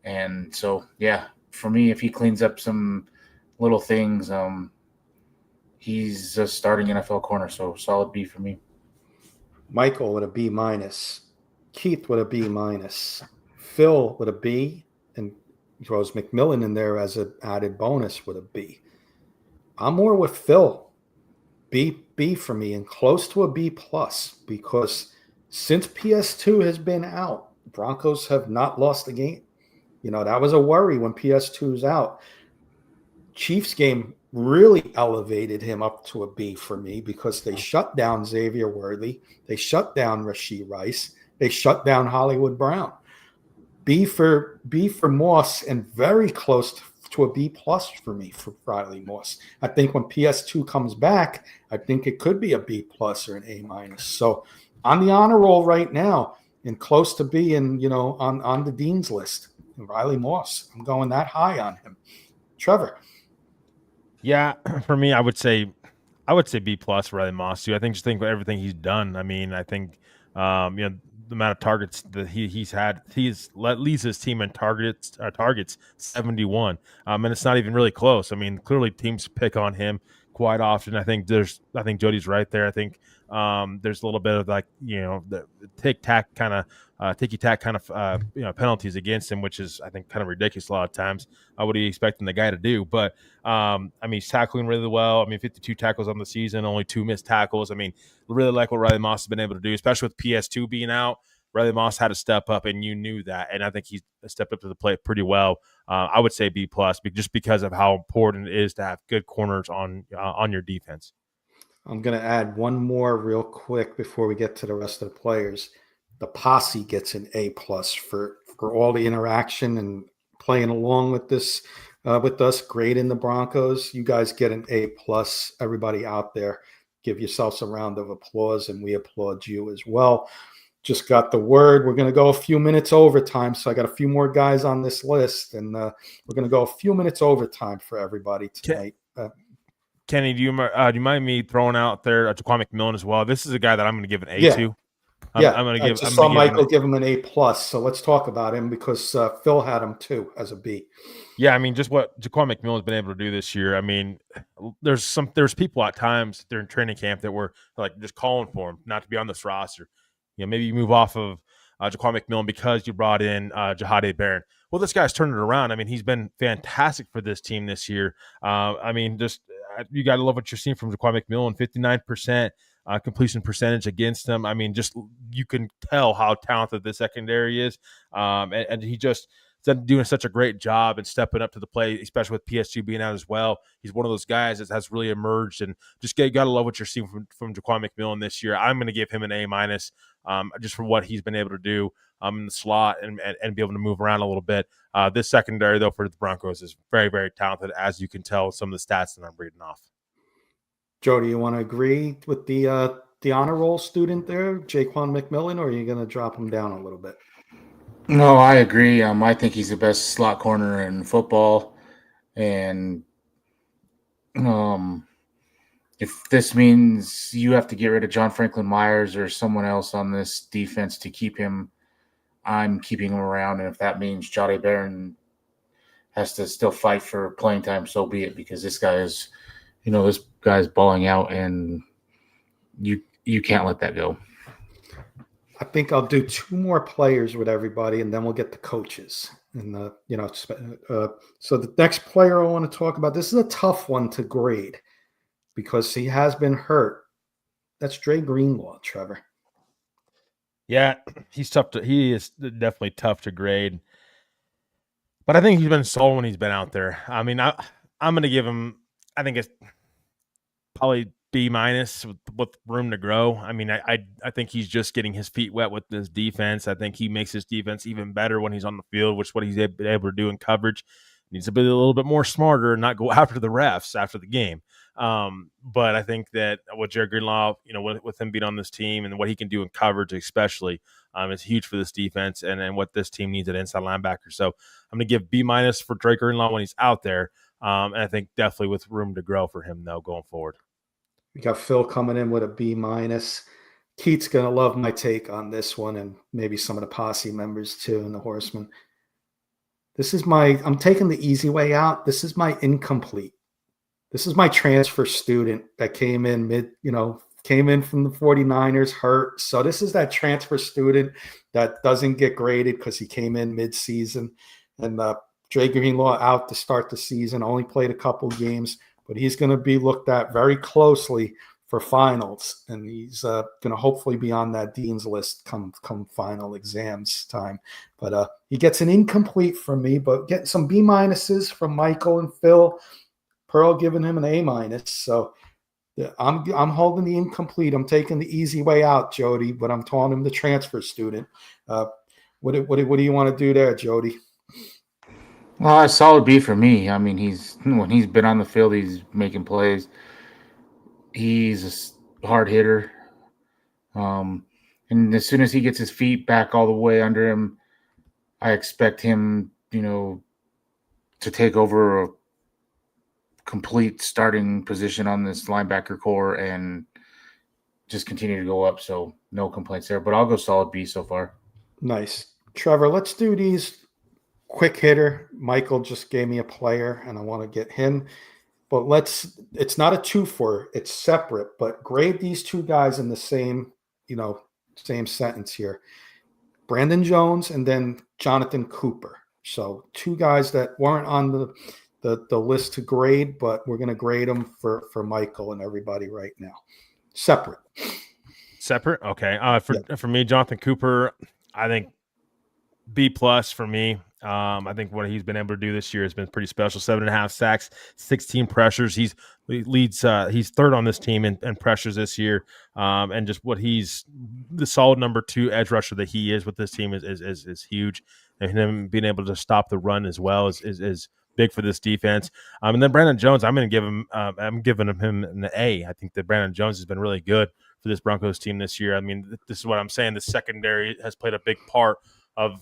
And so, yeah, for me, if he cleans up some little things, he's a starting NFL corner. So solid B for me. Michael with a B minus. Keith with a B minus. Phil with a B, and throws McMillan in there as an added bonus with a B. I'm more with Phil. B for me, and close to a B plus, because since PS2 has been out, Broncos have not lost a game. That was a worry when PS2's out. Chiefs game really elevated him up to a B for me, because they shut down Xavier Worthy. They shut down Rashee Rice. They shut down Hollywood Brown. B for Moss, and very close to a B plus for me for Riley Moss. I think when PS2 comes back, I think it could be a B plus or an A minus. So on the honor roll right now, and close to being, on the dean's list, Riley Moss. I'm going that high on him. Trevor. Yeah, for me, I would say B plus for Riley Moss too. I think about everything he's done. I mean, I think the amount of targets that he's had, leads his team in targets 71. And it's not even really close. I mean, clearly teams pick on him quite often. I think Jody's right there. I think there's a little bit of the ticky-tack kind of penalties against him, which is, I think, kind of ridiculous a lot of times. What are you expecting the guy to do? But I mean, he's tackling really well. I mean, 52 tackles on the season, only 2 missed tackles. I mean, really like what Riley Moss has been able to do, especially with PS2 being out. Riley Moss had to step up, and you knew that. And I think he's stepped up to the plate pretty well. I would say B plus, just because of how important it is to have good corners on your defense. I'm going to add one more real quick before we get to the rest of the players. The posse gets an A plus for all the interaction and playing along with this with us. Great in the Broncos. You guys get an A plus. Everybody out there, give yourselves a round of applause, and we applaud you as well. Just got the word. We're going to go a few minutes overtime, so I got a few more guys on this list, and we're going to go a few minutes overtime for everybody tonight. Kenny, do you mind me throwing out there Jaquan McMillan as well? This is a guy that I'm going to give an A to. I saw Michael give him an A plus, so let's talk about him, because Phil had him too as a B. Yeah, I mean, just what Jaquan McMillan has been able to do this year. I mean, there's people at times during training camp that were like just calling for him not to be on this roster. Maybe you move off of Jaquan McMillan because you brought in Jahade Barron. Well, this guy's turned it around. I mean, he's been fantastic for this team this year. I mean, just you got to love what you're seeing from Jaquan McMillan. 59% completion percentage against him. I mean, just you can tell how talented the secondary is, and he just doing such a great job and stepping up to the plate, especially with PSG being out as well. He's one of those guys that has really emerged, and just got to love what you're seeing from Jaquan McMillan this year. I'm going to give him an A minus, just for what he's been able to do in the slot and be able to move around a little bit. This secondary, though, for the Broncos is very, very talented, as you can tell some of the stats that I'm reading off. Joe, do you want to agree with the honor roll student there, Jaquan McMillan, or are you going to drop him down a little bit? No, I agree. I think he's the best slot corner in football, and if this means you have to get rid of John Franklin Myers or someone else on this defense to keep him, I'm keeping him around. And if that means Jahade Barron has to still fight for playing time, so be it, because this guy is, this guy's balling out, and you can't let that go. I think I'll do 2 more players with everybody, and then we'll get the coaches. And so the next player I want to talk about, this is a tough one to grade because he has been hurt. That's Dre Greenlaw, Trevor. Yeah, he is definitely tough to grade. But I think he's been solid when he's been out there. I mean, I'm going to give him, I think it's probably B minus with room to grow. I mean, I think he's just getting his feet wet with this defense. I think he makes his defense even better when he's on the field, which is what he's been able to do in coverage. needs to be a little bit more smarter and not go after the refs after the game. But I think that what Jared Greenlaw, with him being on this team and what he can do in coverage, especially, is huge for this defense and what this team needs at inside linebacker. So I'm going to give B- for Drake Greenlaw when he's out there. And I think definitely with room to grow for him, though, going forward. We got Phil coming in with a B-. Keith's going to love my take on this one, and maybe some of the posse members too, and the Horsemen. I'm taking the easy way out. This is my incomplete. This is my transfer student that came in came in from the 49ers hurt. So this is that transfer student that doesn't get graded because he came in mid-season. And Dre Greenlaw out to start the season, only played a couple games, but he's going to be looked at very closely for finals, and he's going to hopefully be on that dean's list come final exams time. But he gets an incomplete from me, but getting some B- from Michael and Phil. Pearl giving him an A-. So yeah, I'm holding the incomplete. I'm taking the easy way out, Jody, but I'm calling him the transfer student. What do you want to do there, Jody? Well, a solid B for me. I mean, when he's been on the field, he's making plays. He's a hard hitter. And as soon as he gets his feet back all the way under him, I expect him, to take over a complete starting position on this linebacker core and just continue to go up. So no complaints there, but I'll go solid B so far. Nice. Trevor, let's do these quick hitter. Michael just gave me a player and I want to get him. But it's not a 2-for, it's separate, but grade these two guys in the same sentence here. Brandon Jones and then Jonathan Cooper. So two guys that weren't on the list to grade, but we're going to grade them for Michael and everybody right now. Separate. Okay. For me, Jonathan Cooper, I think B+ for me. I think what he's been able to do this year has been pretty special. 7.5 sacks, 16 pressures. He's third on this team in pressures this year. And just what he's the solid number 2 edge rusher that he is with this team is huge. And him being able to stop the run as well is big for this defense. And then Brandon Jones, I'm giving him an A. I think that Brandon Jones has been really good for this Broncos team this year. I mean, this is what I'm saying. The secondary has played a big part of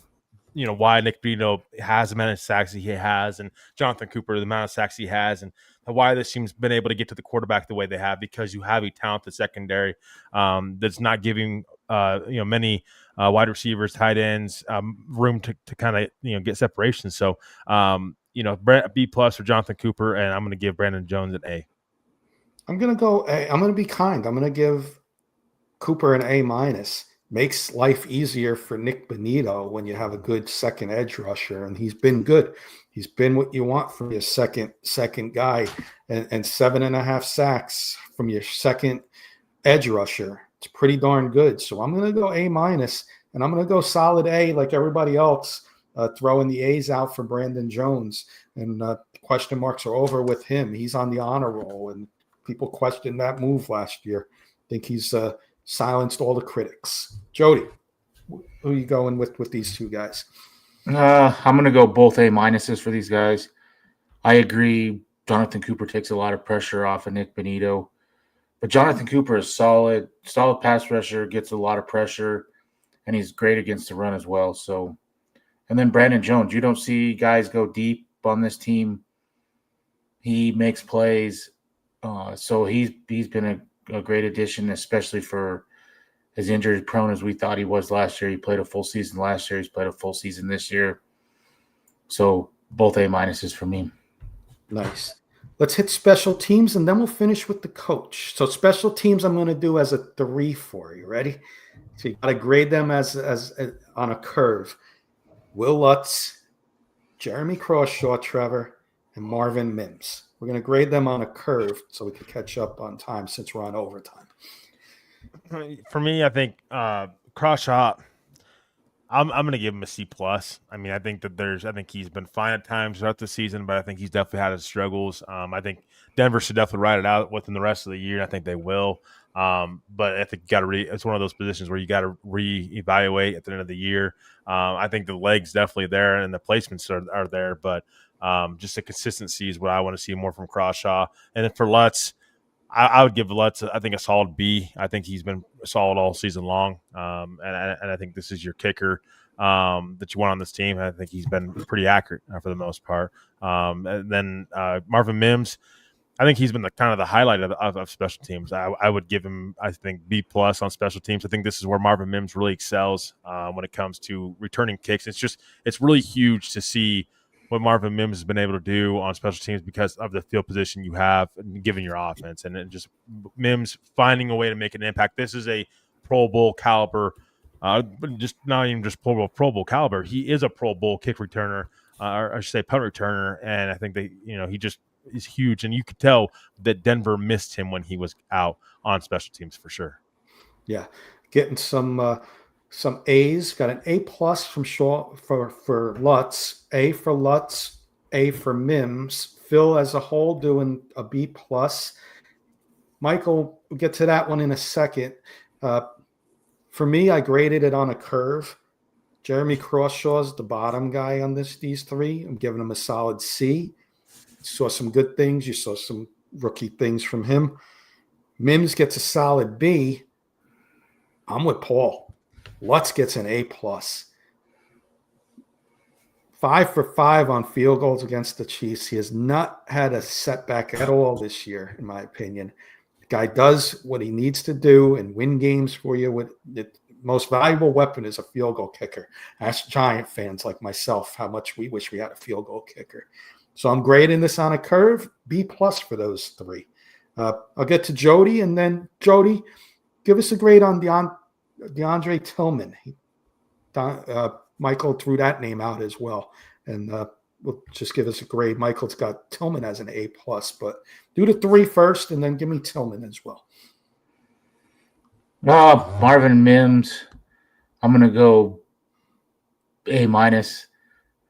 why Nick Benito has the amount of sacks he has, and Jonathan Cooper the amount of sacks he has, and why this team's been able to get to the quarterback the way they have, because you have a talented secondary that's not giving many wide receivers, tight ends room to kind of get separation. So B+ for Jonathan Cooper, and I'm going to give Brandon Jones an A. I'm going to go A. I'm going to be kind. I'm going to give Cooper an A-. Makes life easier for Nick Benito when you have a good second edge rusher, and he's been good. He's been what you want from your second guy, and 7.5 sacks from your second edge rusher. It's pretty darn good. So I'm going to go A-, and I'm going to go solid A like everybody else, throwing the A's out for Brandon Jones, and question marks are over with him. He's on the honor roll, and people questioned that move last year. I think he's silenced all the critics. Jody, who are you going with these two guys? I'm going to go both A- for these guys. I agree. Jonathan Cooper takes a lot of pressure off of Nick Benito, but Jonathan Cooper is solid pass rusher, gets a lot of pressure, and he's great against the run as well. So, and then Brandon Jones, you don't see guys go deep on this team. He makes plays. So he's been a great addition, especially for as injury prone as we thought he was last year. He played a full season last year. He's played a full season this year. So both A- for me. Nice. Let's hit special teams, and then we'll finish with the coach. So special teams I'm going to do as a 3 for you. Ready? So you got to grade them as on a curve. Will Lutz, Jeremy Crawshaw, Trevor, and Marvin Mims. We're going to grade them on a curve so we can catch up on time since we're on overtime. For me, I think Crawshaw, I'm going to give him a C+. I mean, I think he's been fine at times throughout the season, but I think he's definitely had his struggles. I think Denver should definitely ride it out within the rest of the year. I think they will. But I think it's one of those positions where you got to reevaluate at the end of the year. I think the legs definitely there and the placements are there, but Just the consistency is what I want to see more from Crawshaw. And then for Lutz, I would give Lutz, I think, a solid B. I think he's been solid all season long, and I think this is your kicker that you want on this team. I think he's been pretty accurate for the most part. And then Marvin Mims, I think he's been the kind of the highlight of special teams. I would give him, I think, B plus on special teams. I think this is where Marvin Mims really excels when it comes to returning kicks. It's really huge to see what Marvin Mims has been able to do on special teams because of the field position you have given your offense, and just Mims finding a way to make an impact. This is a Pro Bowl caliber, just not even just Pro Bowl caliber. He is a Pro Bowl kick returner, or I should say punt returner, and I think he just is huge, and you could tell that Denver missed him when he was out on special teams for sure. Yeah, getting some A's. Got an A plus from Shaw for Lutz, A for Lutz, A for Mims. Phil as a whole doing a B plus. Michael, we'll get to that one in a second. For me, I graded it on a curve. Jeremy Crawshaw's the bottom guy on these three. I'm giving him a solid C. Saw some good things. You saw some rookie things from him. Mims gets a solid B. I'm with Paul. Lutz gets an A plus. 5 for 5 on field goals against the Chiefs. He has not had a setback at all this year, in my opinion. The guy does what he needs to do and win games for you. With the most valuable weapon is a field goal kicker. Ask Giant fans like myself how much we wish we had a field goal kicker. So I'm grading this on a curve, B plus for those three. I'll get to Jody, and then Jody, give us a grade on DeAndre Tillman. Michael threw that name out as well, and we'll just give us a grade. Michael's got Tillman as an A plus, but do the three first, and then give me Tillman as well. Marvin Mims, I'm gonna go A minus.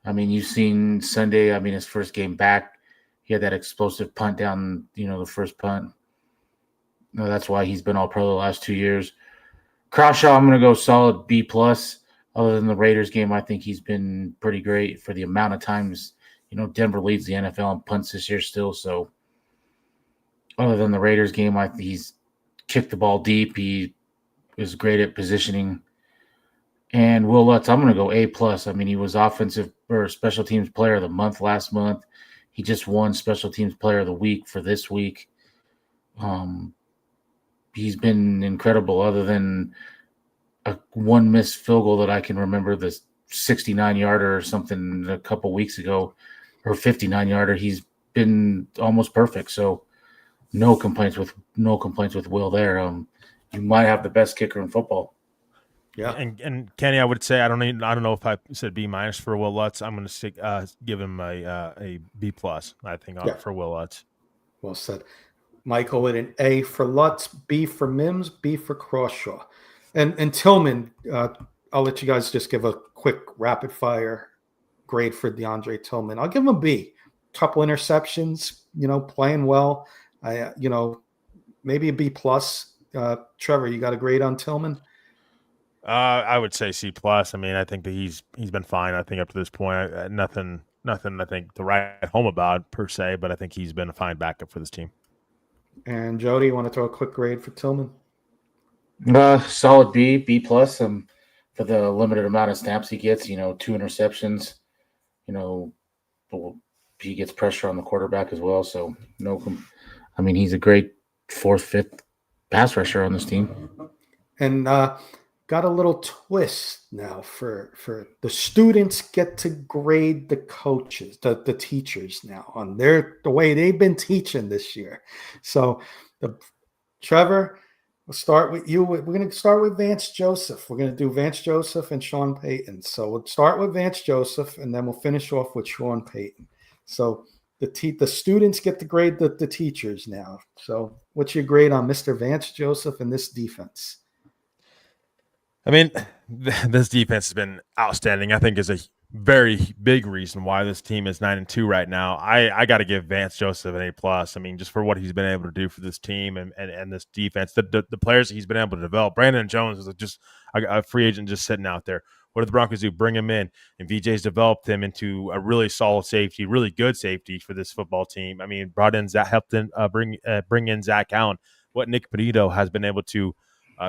I mean, you've seen Sunday. I mean, his first game back, he had that explosive punt down, the first punt. No, that's why he's been all pro the last 2 years. Crawshaw, I'm going to go solid B plus. Other than the Raiders game, I think he's been pretty great for the amount of times. Denver leads the NFL in punts this year still. So other than the Raiders game, I think he's kicked the ball deep. He is great at positioning. And Will Lutz, I'm going to go A plus. I mean, he was offensive or special teams player of the month last month. He just won special teams player of the week for this week. He's been incredible other than one missed field goal that I can remember, the 69-yarder or something a couple weeks ago, or 59-yarder. He's been almost perfect. So no complaints with Will there. You might have the best kicker in football. Yeah, and Kenny, I would say I don't know if I said B minus for Will Lutz. I'm going to give him a B plus. I think for Will Lutz. Well said, Michael. With an A for Lutz, B for Mims, B for Crawshaw, and Tillman. I'll let you guys just give a quick rapid fire grade for DeAndre Tillman. I'll give him a B. Couple interceptions, playing well. Maybe a B plus. Trevor, you got a grade on Tillman? I would say C plus. I mean, I think that he's been fine. I think up to this point, nothing. I think to write home about per se, but I think he's been a fine backup for this team. And Jody, you want to throw a quick grade for Tillman? Solid B plus. For the limited amount of snaps he gets, 2 interceptions. He gets pressure on the quarterback as well. So he's a great 4th, 5th pass rusher on this team. And got a little twist now for the students get to grade the coaches, the teachers now on the way they've been teaching this year. So Trevor, we'll start with you. We're going to start with Vance Joseph. We're going to do Vance Joseph and Sean Payton. So we'll start with Vance Joseph, and then we'll finish off with Sean Payton. So the students get to grade the teachers now. So what's your grade on Mr. Vance Joseph and this defense? I mean, this defense has been outstanding. I think is a very big reason why this team is 9-2 right now. I got to give Vance Joseph an A plus. I mean, just for what he's been able to do for this team and this defense, the players that he's been able to develop. Brandon Jones is just a free agent just sitting out there. What did the Broncos do? Bring him in, and VJ's developed him into a really solid safety, really good safety for this football team. I mean, brought in Zach, helped in, bring in Zach Allen. What Nick Benito has been able to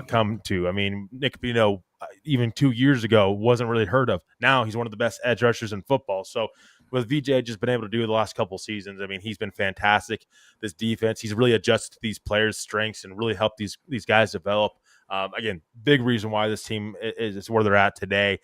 come to. I mean, Nick Benito, even 2 years ago, wasn't really heard of. Now he's one of the best edge rushers in football. So what VJ just been able to do the last couple of seasons, I mean, he's been fantastic. This defense, he's really adjusted to these players' strengths and really helped these guys develop. Again, big reason why this team is where they're at today.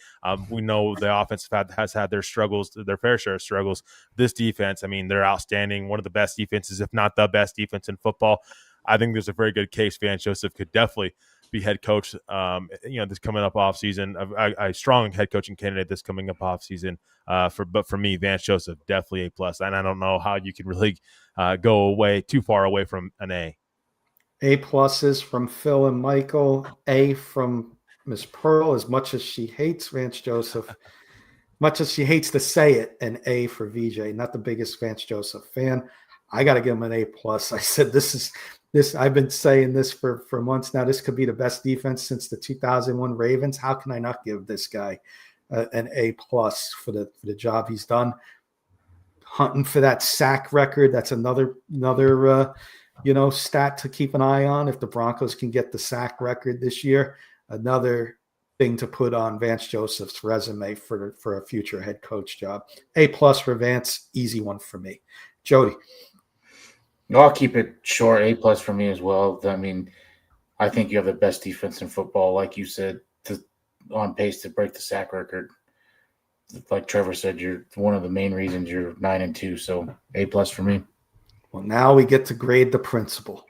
We know the offense has had their struggles, their fair share of struggles. This defense, I mean, they're outstanding. One of the best defenses, if not the best defense in football. I think there's a very good case Vance Joseph could definitely be head coach, this coming up off season. A strong head coaching candidate this coming up off season. But for me, Vance Joseph definitely A+. And I don't know how you can really go too far away from an A. A+ from Phil and Michael. A from Miss Pearl. As much as she hates Vance Joseph, much as she hates to say it, an A for VJ. Not the biggest Vance Joseph fan. I got to give him an A+. I said this. I've been saying this for months now. This could be the best defense since the 2001 Ravens. How can I not give this guy an A+ for the job he's done? Hunting for that sack record. That's another stat to keep an eye on. If the Broncos can get the sack record this year, another thing to put on Vance Joseph's resume for a future head coach job. A+ for Vance. Easy one for me. Jody. No, I'll keep it short. A+ for me as well. I mean, I think you have the best defense in football, like you said, on pace to break the sack record. Like Trevor said, you're one of the main reasons you're 9-2. So A+ for me. Well, now we get to grade the principal,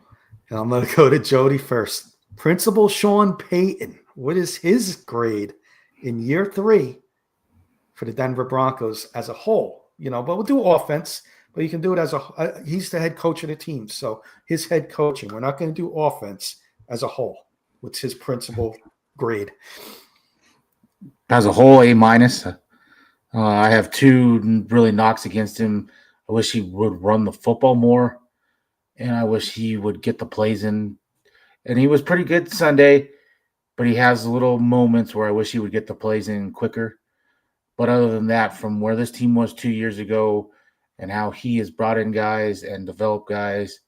and I'm going to go to Jody first. Principal Sean Payton. What is his grade in year 3 for the Denver Broncos as a whole? But we'll do offense. But you can do it he's the head coach of the team. So his head coaching, we're not going to do offense as a whole. What's his principal grade? As a whole, A-. I have 2 really knocks against him. I wish he would run the football more, and I wish he would get the plays in. And he was pretty good Sunday, but he has little moments where I wish he would get the plays in quicker. But other than that, from where this team was 2 years ago, and how he has brought in guys and developed guys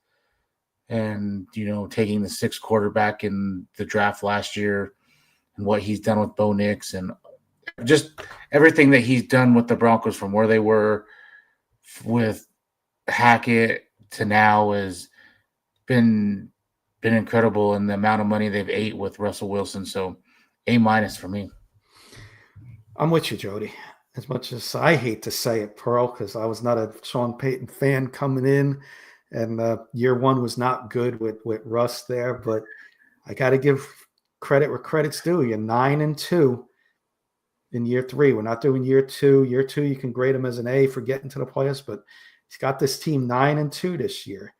and, taking the 6th quarterback in the draft last year and what he's done with Bo Nix and just everything that he's done with the Broncos from where they were with Hackett to now has been incredible, and the amount of money they've ate with Russell Wilson. So A- for me. I'm with you, Jody. As much as I hate to say it, Pearl, because I was not a Sean Payton fan coming in, and year 1 was not good with Russ there. But I got to give credit where credit's due. You're 9-2 in year 3. We're not doing year 2. Year 2, you can grade him as an A for getting to the playoffs, but he's got this team 9-2 this year.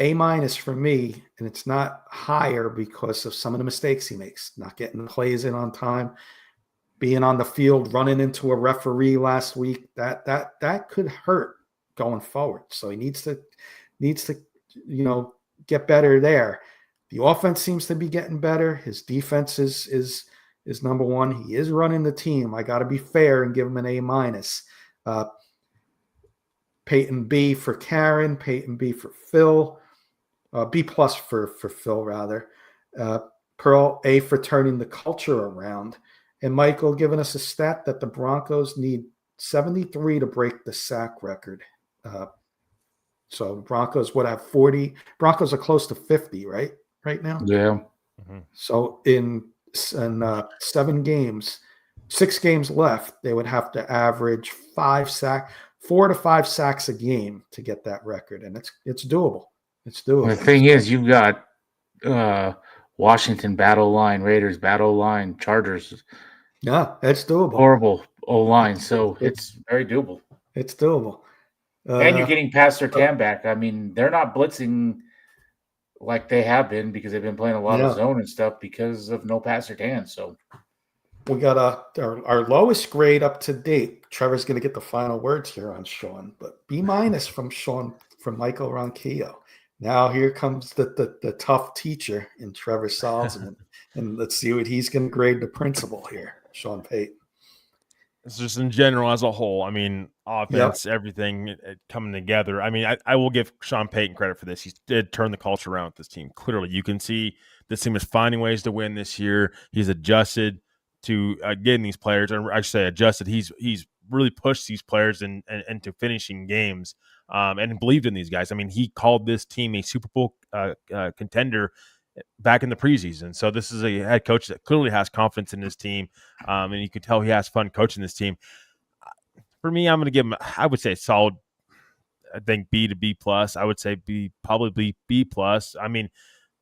A- for me, and it's not higher because of some of the mistakes he makes, not getting the plays in on time. Being on the field, running into a referee last week, that could hurt going forward. So he needs to, get better there. The offense seems to be getting better. His defense is number 1. He is running the team. I got to be fair and give him an A-. Peyton B for Karen. Peyton B for Phil. B+ for Phil rather. Pearl A for turning the culture around. And Michael giving us a stat that the Broncos need 73 to break the sack record. So the Broncos would have 40. Broncos are close to 50, right now? Yeah. Mm-hmm. So in 7 games, 6 games left, they would have to average 4 to 5 sacks a game to get that record. And it's doable. It's doable. The thing is, you've got Washington battle line, Raiders battle line, Chargers. Yeah, it's doable. Horrible O-line, so it's very doable. It's doable. And you're getting past their Tam back. I mean, they're not blitzing like they have been because they've been playing a lot of zone and stuff because of no passer tan. So we got our lowest grade up to date. Trevor's going to get the final words here on Sean, but B- from Sean, from Michael Ronquillo. Now here comes the tough teacher in Trevor Salzman, and let's see what he's going to grade the principal here. Sean Payton. It's just in general as a whole. I mean, offense, Yep. everything coming together. I mean, I will give Sean Payton credit for this. He did turn the culture around with this team. Clearly, you can see this team is finding ways to win this year. He's adjusted to getting these players, or I should say, adjusted. He's really pushed these players into finishing games and believed in these guys. I mean, he called this team a Super Bowl contender back in the preseason. So this is a head coach that clearly has confidence in his team, and you can tell he has fun coaching this team. For me, I'm going to give him, I would say, solid. I think B to B plus. I would say probably B plus. I mean,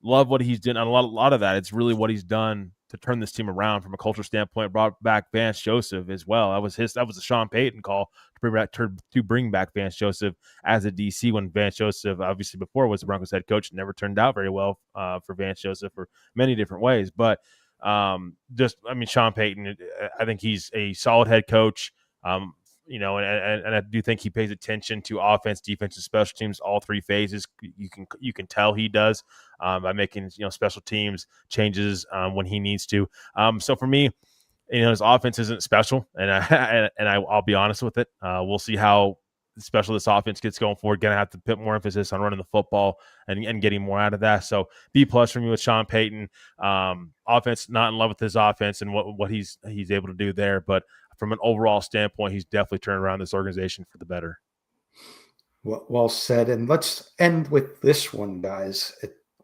love what he's done. A lot of that. It's really what he's done to turn this team around from a culture standpoint. Brought back Vance Joseph as well. That was a Sean Payton call to bring back Vance Joseph as a DC when Vance Joseph, obviously before, was the Broncos head coach. Never turned out very well for Vance Joseph for many different ways. But Sean Payton, I think he's a solid head coach. And I do think he pays attention to offense, defense, and special teams, all three phases. You can tell he does by making special teams changes when he needs to. So for me, his offense isn't special, and I'll be honest with it. We'll see how special this offense gets going forward. Going to have to put more emphasis on running the football and getting more out of that. So B plus for me with Sean Payton. Offense, not in love with his offense and what he's able to do there, but from an overall standpoint, he's definitely turned around this organization for the better. Well said. And let's end with this one, guys.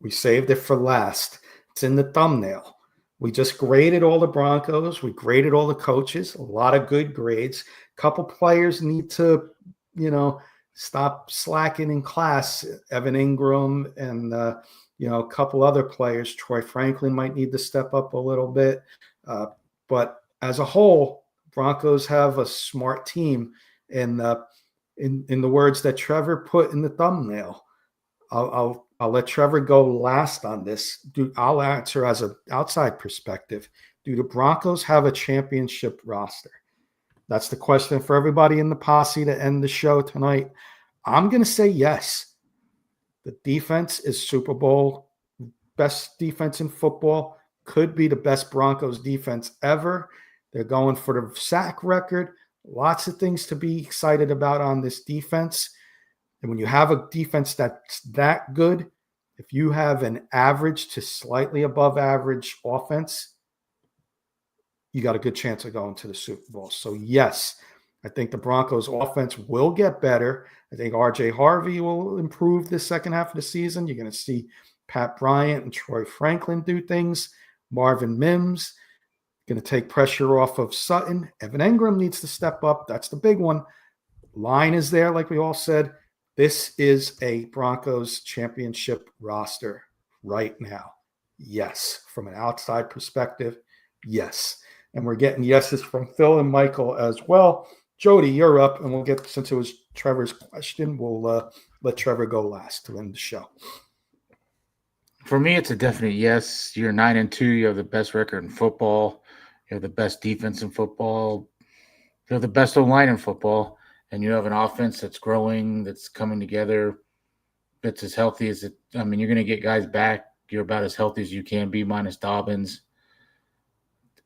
We saved it for last. It's in the thumbnail. We just graded all the Broncos. We graded all the coaches. A lot of good grades. A couple players need to, stop slacking in class. Evan Ingram and, a couple other players. Troy Franklin might need to step up a little bit. But as a whole, Broncos have a smart team, and in the words that Trevor put in the thumbnail, I'll let Trevor go last on this. I'll answer as an outside perspective. Do the Broncos have a championship roster? That's the question for everybody in the posse to end the show tonight. I'm going to say yes. The defense is Super Bowl best defense in football. Could be the best Broncos defense ever. They're going for the sack record. Lots of things to be excited about on this defense. And when you have a defense that's that good, if you have an average to slightly above average offense, you got a good chance of going to the Super Bowl. So, yes, I think the Broncos offense will get better. I think R.J. Harvey will improve the second half of the season. You're going to see Pat Bryant and Troy Franklin do things. Marvin Mims going to take pressure off of Sutton. Evan Ingram needs to step up. That's the big one. Line is there, like we all said. This is a Broncos championship roster right now. Yes. From an outside perspective, yes. And we're getting yeses from Phil and Michael as well. Jody, you're up, and we'll get, since it was Trevor's question, we'll let Trevor go last to end the show. For me, it's a definite yes. You're 9-2. You have the best record in football. You have the best defense in football. You have the best O-line in football. And you have an offense that's growing, that's coming together, that's as healthy as it. I mean, you're going to get guys back. You're about as healthy as you can be, minus Dobbins.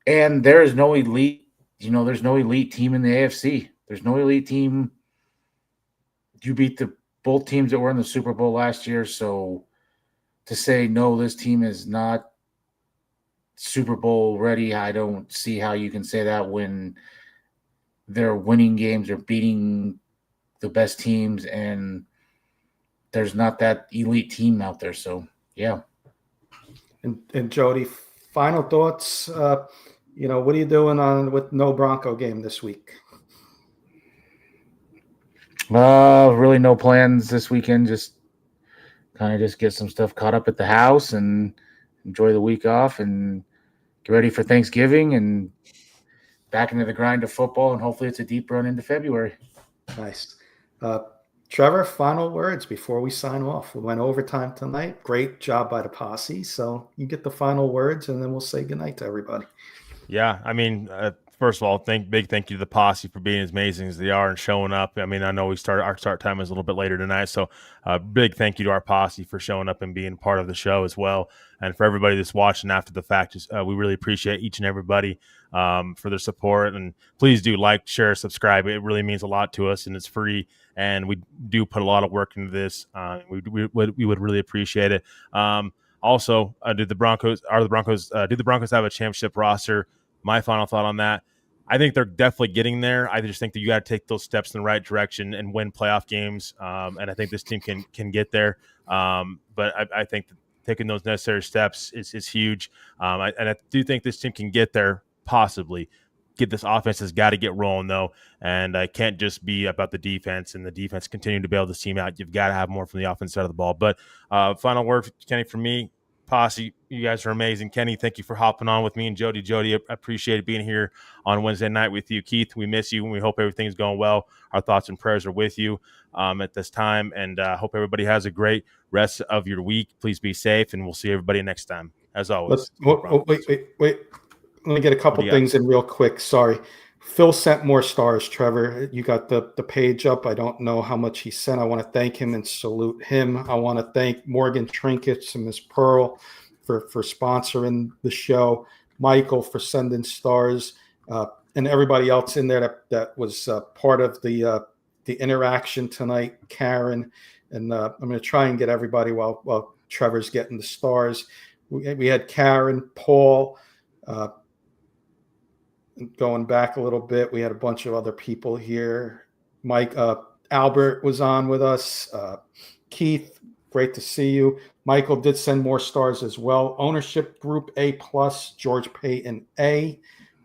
And there is no elite, there's no elite team in the AFC. There's no elite team. You beat both teams that were in the Super Bowl last year. So to say, no, this team is not Super Bowl ready, I don't see how you can say that when they're winning games or beating the best teams and there's not that elite team out there. So, yeah. And Jody, final thoughts. What are you doing with no Bronco game this week? Really no plans this weekend. Just get some stuff caught up at the house and enjoy the week off and get ready for Thanksgiving and back into the grind of football. And hopefully it's a deep run into February. Nice. Trevor, final words before we sign off. We went overtime tonight. Great job by the posse. So you get the final words, and then we'll say goodnight to everybody. Yeah, I mean, first of all, big thank you to the posse for being as amazing as they are and showing up. I mean, I know our start time is a little bit later tonight, so big thank you to our posse for showing up and being part of the show as well. And for everybody that's watching after the fact, we really appreciate each and everybody for their support. And please do like, share, subscribe. It really means a lot to us, and it's free. And we do put a lot of work into this. We would really appreciate it. Also, do the Broncos have a championship roster? My final thought on that: I think they're definitely getting there. I just think that you got to take those steps in the right direction and win playoff games. And I think this team can get there. But I think that taking those necessary steps is huge. And I do think this team can get there, possibly. This offense has got to get rolling, though, and it can't just be about the defense and the defense continuing to bail this team out. You've got to have more from the offense side of the ball. But final word, Kenny, from me. Posse, you guys are amazing. Kenny, thank you for hopping on with me, and Jody, I appreciate being here on Wednesday night with you. Keith, we miss you, and we hope everything's going well. Our thoughts and prayers are with you at this time, and hope everybody has a great rest of your week. Please be safe, and we'll see everybody next time. As always. Wait. Let me get a couple things in real quick. Sorry. Phil sent more stars, Trevor. You got the page up. I don't know how much he sent. I want to thank him and salute him. I want to thank Morgan Trinkets and Miss Pearl for sponsoring the show, Michael for sending stars, and everybody else in there that was part of the interaction tonight, Karen. And I'm going to try and get everybody while Trevor's getting the stars. We had Karen, Paul, going back a little bit, we had a bunch of other people here. Mike, Albert was on with us. Keith, great to see you. Michael did send more stars as well. Ownership Group A+, George Payton A,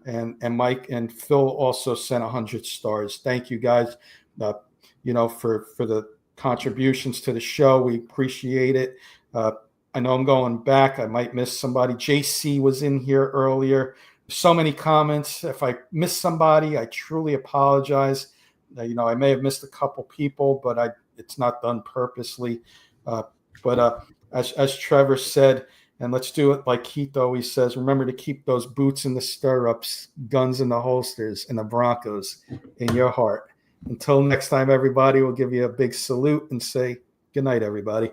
and Mike and Phil also sent 100 stars. Thank you guys, for the contributions to the show. We appreciate it. I know I'm going back. I might miss somebody. JC was in here earlier. So many comments. If I miss somebody, I truly apologize. I may have missed a couple people, but it's not done purposely. But as Trevor said, and let's do it like Keith always says, remember to keep those boots in the stirrups, guns in the holsters, and the Broncos in your heart. Until next time, everybody, we'll give you a big salute and say good night, everybody.